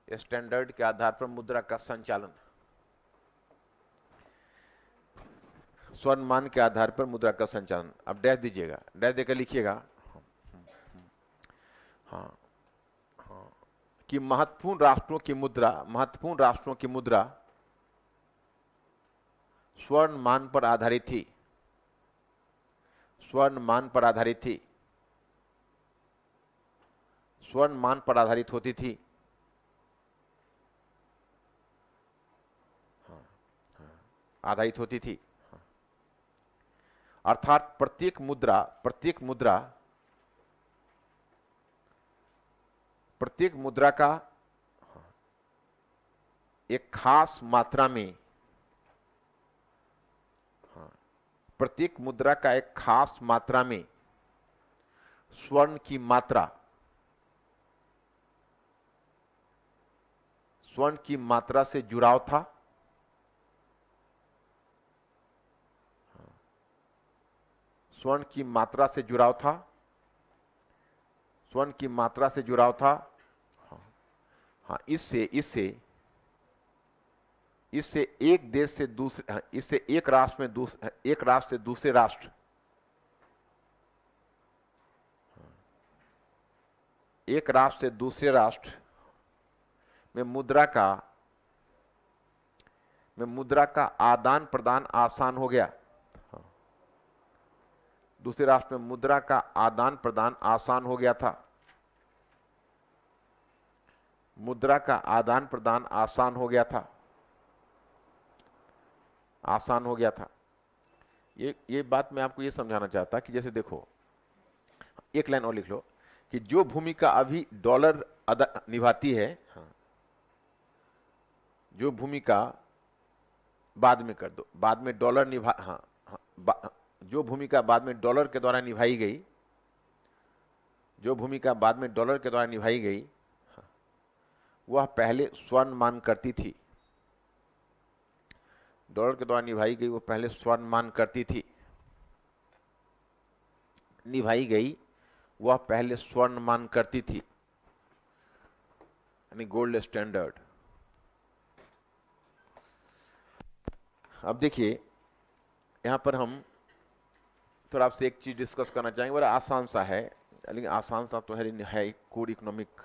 स्टैंडर्ड के आधार पर मुद्रा का संचालन। स्वर्णमान के आधार पर मुद्रा का संचालन। अब डैश दीजिएगा, डैश देकर लिखिएगा कि महत्वपूर्ण राष्ट्रों की मुद्रा स्वर्णमान पर आधारित थी। स्वर्णमान पर आधारित होती थी। आधारित होती थी। अर्थात प्रत्येक मुद्रा का एक खास मात्रा में प्रत्येक मुद्रा का एक खास मात्रा में स्वर्ण की मात्रा, स्वर्ण की मात्रा से जुड़ाव था। स्वर्ण की मात्रा से जुड़ाव था, स्वर्ण की मात्रा से जुड़ाव था। हाँ, इससे इससे इससे एक देश से दूसरे, इससे एक राष्ट्र में एक राष्ट्र से दूसरे राष्ट्र, एक राष्ट्र से दूसरे राष्ट्र में मुद्रा का आदान प्रदान आसान हो गया। दूसरे राष्ट्र में मुद्रा का आदान प्रदान आसान हो गया था। मुद्रा का आदान प्रदान आसान हो गया था, आसान हो गया था। ये बात मैं आपको ये समझाना चाहता कि जैसे देखो, एक लाइन और लिख लो कि जो भूमिका अभी डॉलर निभाती है, जो भूमिका बाद में कर दो, बाद में डॉलर जो भूमिका बाद में डॉलर के द्वारा निभाई गई, जो भूमिका बाद में डॉलर के द्वारा निभाई गई, वह पहले स्वर्ण मान करती थी। डॉलर के द्वारा निभाई गई, वो पहले स्वर्ण मान करती थी, निभाई गई, वह पहले स्वर्ण मान करती थी, यानी गोल्ड स्टैंडर्ड। अब देखिए यहां पर हम थोड़ा आपसे एक चीज डिस्कस करना चाहेंगे, बड़ा आसान सा है, लेकिन आसान सा तो है कोड इकोनॉमिक,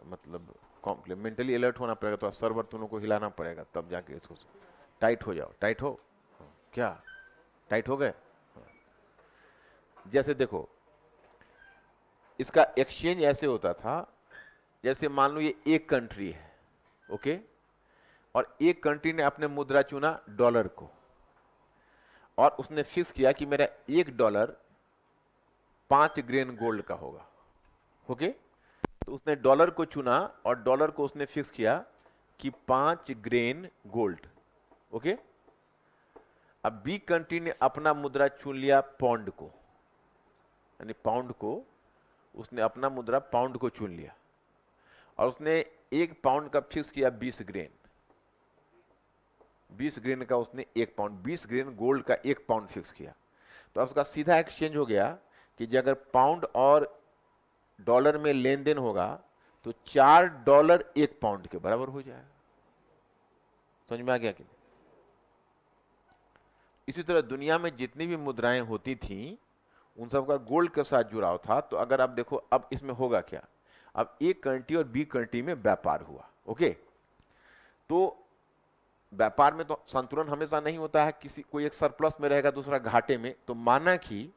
मतलब कॉम्प्लीमेंटली अलर्ट होना पड़ेगा, तो सर्वर दोनों को हिलाना पड़ेगा, तब जाके इसको टाइट हो जाओ। टाइट हो, क्या टाइट हो गए? जैसे देखो, इसका एक्सचेंज ऐसे होता था, जैसे मान लो ये एक कंट्री है, ओके, और एक कंट्री ने अपने मुद्रा चुना डॉलर को, और उसने फिक्स किया कि मेरा $1 5 ग्रेन गोल्ड का होगा, ओके। तो उसने डॉलर को चुना और डॉलर को उसने फिक्स किया कि 5 ग्रेन गोल्ड, ओके। अब बी कंट्री ने अपना मुद्रा चुन लिया पाउंड को, यानी पाउंड को, उसने अपना मुद्रा पाउंड को चुन लिया, और उसने 1 पाउंड का फिक्स किया 20 ग्रेन, 20 ग्रेन का उसने 1 पाउंड, 20 ग्रेन गोल्ड का 1 पाउंड फिक्स किया। तो उसका सीधा एक्सचेंज हो गया कि अगर पाउंड और डॉलर में लेन देन होगा तो $4 1 पाउंड के बराबर हो जाएगा। समझ में आ गया कि नहीं? इसी तरह दुनिया में जितनी भी मुद्राएं होती थीं, उन सब का गोल्ड के साथ जुड़ाव था। तो अगर आप देखो, अब इसमें होगा क्या, अब एक कंट्री और बी कंट्री में व्यापार हुआ, ओके। तो व्यापार में तो संतुलन हमेशा नहीं होता है, कोई एक सरप्लस में रहेगा, दूसरा घाटे में। तो माना कि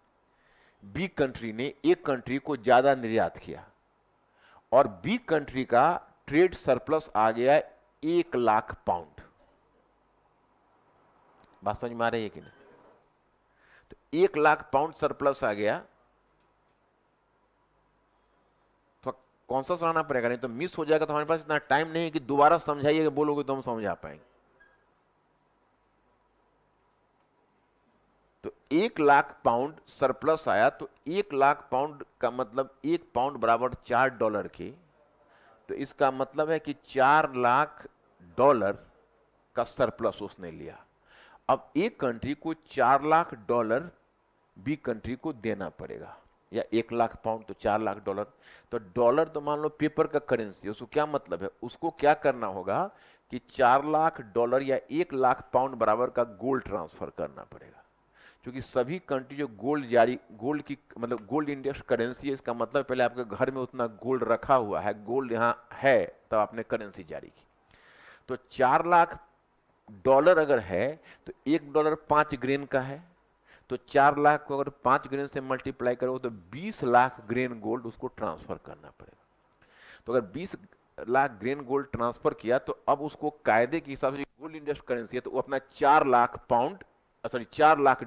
बी कंट्री ने एक कंट्री को ज्यादा निर्यात किया और बी कंट्री का ट्रेड सरप्लस आ गया 1 लाख पाउंड। बात समझ में आ रही है कि नहीं? तो 1 लाख पाउंड सरप्लस आ गया, तो कौन सा समझना पड़ेगा, नहीं तो मिस हो जाएगा। तो हमारे पास इतना टाइम नहीं है कि दोबारा समझाइएगा, बोलोगे तो हम समझा पाएंगे। तो 1 लाख पाउंड सरप्लस आया, तो 1 लाख पाउंड का मतलब 1 पाउंड बराबर $4 के। तो इसका मतलब है कि $4 लाख का सरप्लस उसने लिया। अब एक कंट्री को $4 लाख बी कंट्री को देना पड़ेगा, या 1 लाख पाउंड तो $4 लाख। तो डॉलर तो मान लो पेपर का करेंसी, उसको क्या मतलब है, उसको क्या करना होगा कि $4 लाख या 1 लाख पाउंड बराबर का गोल्ड ट्रांसफर करना पड़ेगा। क्योंकि सभी कंट्री जो गोल्ड की मतलब गोल्ड इंडेक्स करेंसी है, इसका मतलब पहले आपके घर में उतना गोल्ड रखा हुआ है, गोल्ड यहां है, तब आपने करेंसी जारी की। तो $4 लाख अगर है तो $1 5 ग्रेन का है, तो 4 लाख को अगर 5 ग्रेन से मल्टीप्लाई करो तो 20 लाख ग्रेन गोल्ड उसको ट्रांसफर करना पड़ेगा। तो अगर 20 लाख ग्रेन गोल्ड ट्रांसफर किया, तो अब उसको कायदे के हिसाब से गोल्ड इंडेक्स करेंसी है, तो वो अपना 4 लाख पाउंड, सॉरी $4 लाख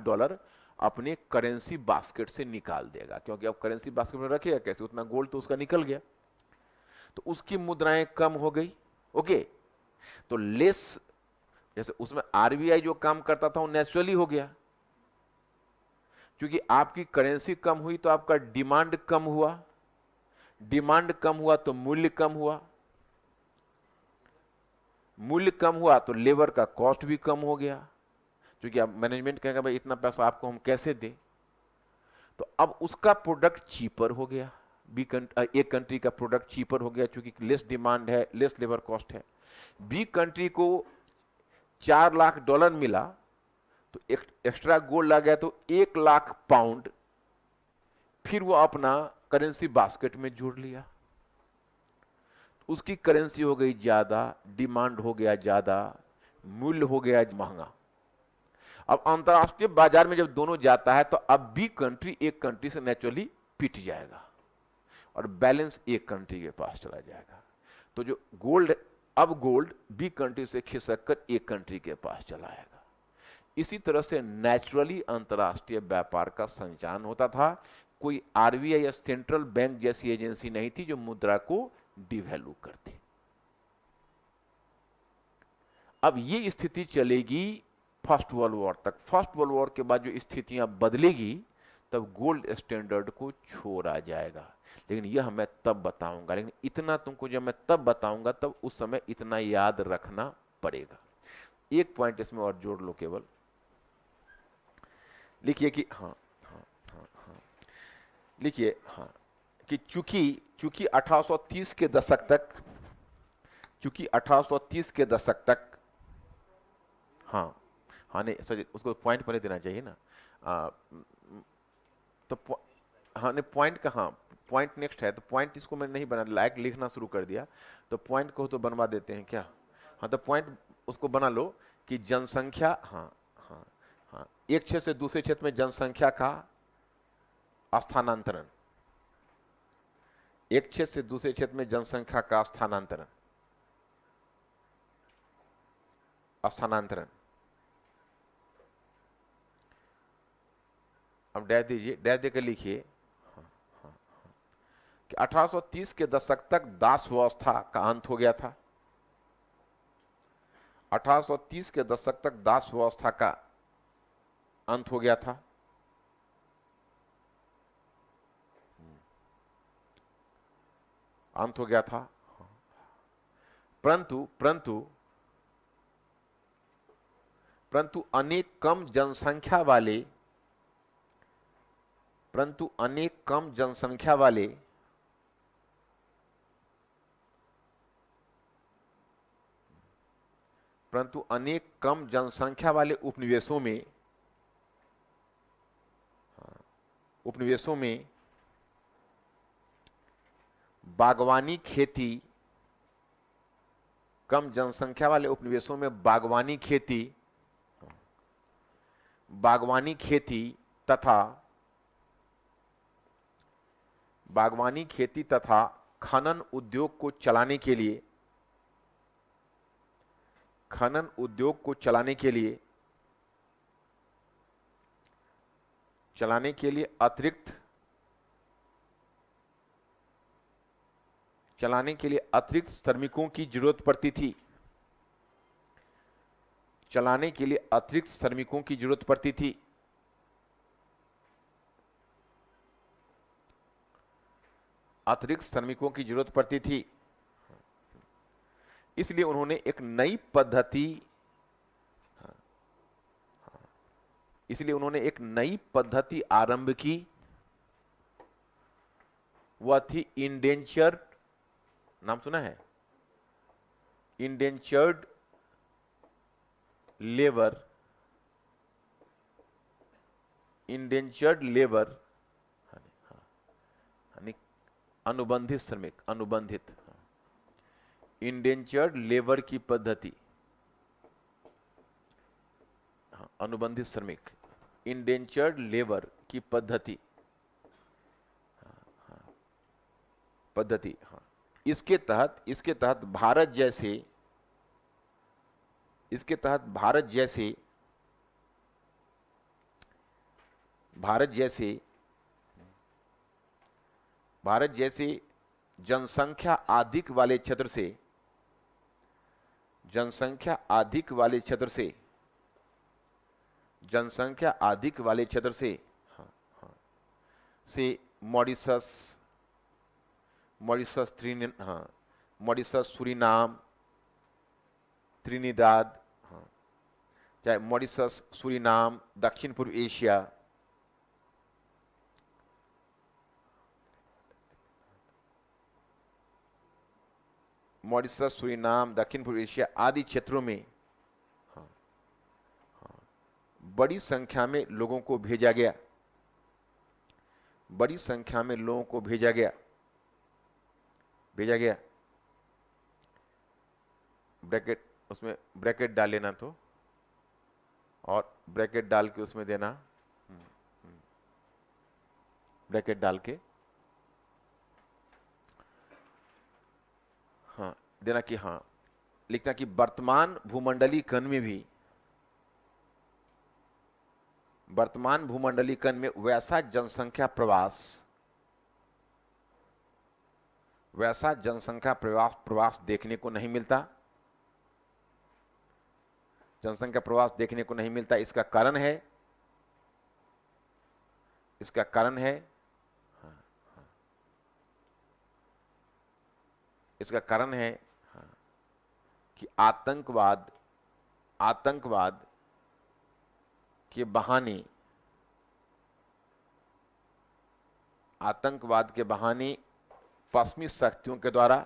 अपने करेंसी बास्केट से निकाल देगा, क्योंकि अब करेंसी बास्केट में रखेगा कैसे, उतना गोल्ड तो उसका निकल गया। तो उसकी मुद्राएं कम हो गई, ओके। तो लेस, जैसे उसमें आरबीआई जो काम करता था वो नेचुरली हो गया, क्योंकि आपकी करेंसी कम हुई तो आपका डिमांड कम हुआ, डिमांड कम हुआ तो मूल्य कम हुआ, मूल्य कम हुआ तो लेबर का कॉस्ट भी कम हो गया, क्योंकि अब मैनेजमेंट कहेगा भाई इतना पैसा आपको हम कैसे दें, तो अब उसका प्रोडक्ट चीपर हो गया, एक कंट्री का प्रोडक्ट चीपर हो गया क्योंकि लेस डिमांड है, लेस लेबर कॉस्ट है। बी कंट्री को $4 लाख मिला तो एक्स्ट्रा गोल्ड आ गया तो 1 लाख पाउंड फिर वो अपना करेंसी बास्केट में जोड़ लिया, उसकी करेंसी हो गई ज्यादा, डिमांड हो गया ज्यादा, मूल्य हो गया महंगा। अब अंतरराष्ट्रीय बाजार में जब दोनों जाता है तो अब बी कंट्री एक कंट्री से नेचुरली पिट जाएगा और बैलेंस एक कंट्री के पास चला जाएगा। तो जो गोल्ड, अब गोल्ड बी कंट्री से खिसक कर एक कंट्री के पास चला आएगा। इसी तरह से नेचुरली अंतरराष्ट्रीय व्यापार का संचालन होता था। कोई आरबीआई या सेंट्रल बैंक जैसी एजेंसी नहीं थी जो मुद्रा को डिवैल्यू करती। अब ये स्थिति चलेगी फर्स्ट वर्ल्ड वॉर तक। फर्स्ट वर्ल्ड वॉर के बाद जो स्थितियां बदलेगी तब गोल्ड स्टैंडर्ड को छोड़ा जाएगा, लेकिन यह मैं तब बताऊंगा। लेकिन इतना तुमको जब मैं तब बताऊंगा तब उस समय इतना याद रखना पड़ेगा। एक पॉइंट इसमें और जोड़ लो, केवल लिखिए कि हाँ, लिखिए हाँ कि चूंकि 1830 के दशक तक, चूंकि 1830 के दशक तक, हाँ नहीं सॉरी, उसको पॉइंट पहले देना चाहिए ना। तो हाँ नहीं, पॉइंट कहाँ, पॉइंट नेक्स्ट है, तो पॉइंट इसको मैंने नहीं बना, लाइक लिखना शुरू कर दिया, तो पॉइंट को तो बनवा देते हैं क्या। हाँ तो पॉइंट उसको बना लो कि जनसंख्या, हाँ, एक क्षेत्र से दूसरे क्षेत्र में जनसंख्या का स्थानांतरण, एक क्षेत्र से दूसरे क्षेत्र में जनसंख्या का स्थानांतरण, अब डैश दीजिए, डैश देकर लिखिए कि 1830 के दशक तक दास व्यवस्था का अंत हो गया था। 1830 के दशक तक दास व्यवस्था का अंत हो गया था। अंत हो गया था, परंतु अनेक कम जनसंख्या वाले, परंतु अनेक कम जनसंख्या वाले उपनिवेशों में बागवानी खेती, कम जनसंख्या वाले उपनिवेशों में बागवानी खेती तथा खनन उद्योग को चलाने के लिए अतिरिक्त श्रमिकों की जरूरत पड़ती थी। अतिरिक्त श्रमिकों की जरूरत पड़ती थी। इसलिए उन्होंने एक नई पद्धति आरंभ की, वह थी इंडेंचर्ड, नाम सुना है, इंडेंचर्ड लेबर, अनुबंधित श्रमिक, इंडेंचर्ड लेबर की पद्धति, अनुबंधित श्रमिक, इंडेंचर्ड लेबर की पद्धति, इसके तहत भारत जैसे जनसंख्या अधिक वाले क्षेत्र से से मॉरिशस, मॉरिशस, सूरीनाम, त्रिनिदाद, हाँ, चाहे मॉरिशस, सूरीनाम, दक्षिण पूर्व एशिया, मॉरिशस, सूरीनाम, दक्षिण पूर्व एशिया आदि क्षेत्रों में बड़ी संख्या में लोगों को भेजा गया, बड़ी संख्या में लोगों को भेजा गया ब्रैकेट, उसमें ब्रैकेट डाल लेना तो, और ब्रैकेट डाल के उसमें देना, ब्रैकेट डाल के हाँ देना कि हाँ, लिखना कि वर्तमान भूमंडलीकरण में भी, वर्तमान भूमंडलीकरण में वैसा जनसंख्या प्रवास देखने को नहीं मिलता, जनसंख्या प्रवास देखने को नहीं मिलता। इसका कारण है, इसका कारण है कि आतंकवाद के बहाने पश्चिमी शक्तियों के द्वारा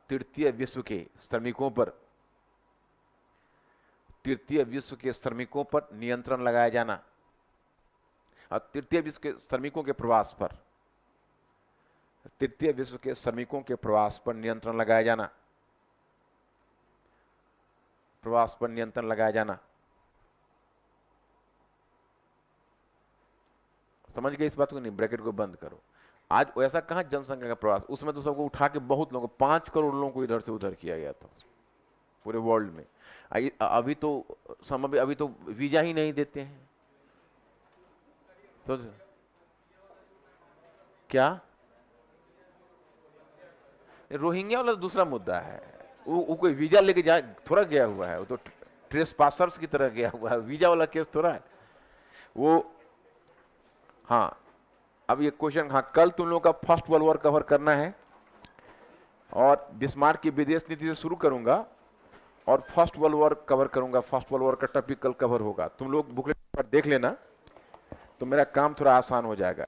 तृतीय विश्व के श्रमिकों पर नियंत्रण लगाया जाना, और तृतीय विश्व के श्रमिकों के प्रवास पर नियंत्रण लगाया जाना, समझ गए इस बात को? नहीं, ब्रैकेट को बंद करो। आज ऐसा कहां जनसंख्या का प्रवास, उसमें तो सबको उठा के बहुत लोगों, 5 करोड़ लोगों को इधर से उधर किया गया था पूरे वर्ल्ड में। अभी तो वीजा ही नहीं देते हैं। तो क्या रोहिंग्या वाला दूसरा मुद्दा है, वो कोई वीजा लेके जा थोड़ा गया हुआ है, वो तो ट्रेस पासर्स की तरह गया हुआ है, वीजा वाला केस थोड़ा है वो। हाँ, अब ये क्वेश्चन, हाँ कल तुम लोगों का फर्स्ट वर्ल्ड वॉर कवर करना है, और बिस्मार्क की विदेश नीति से शुरू करूंगा और फर्स्ट वर्ल्ड वॉर कवर करूंगा। फर्स्ट वर्ल्ड वॉर का टॉपिक कल कवर होगा, तुम लोग बुकलेट पर देख लेना तो मेरा काम थोड़ा आसान हो जाएगा।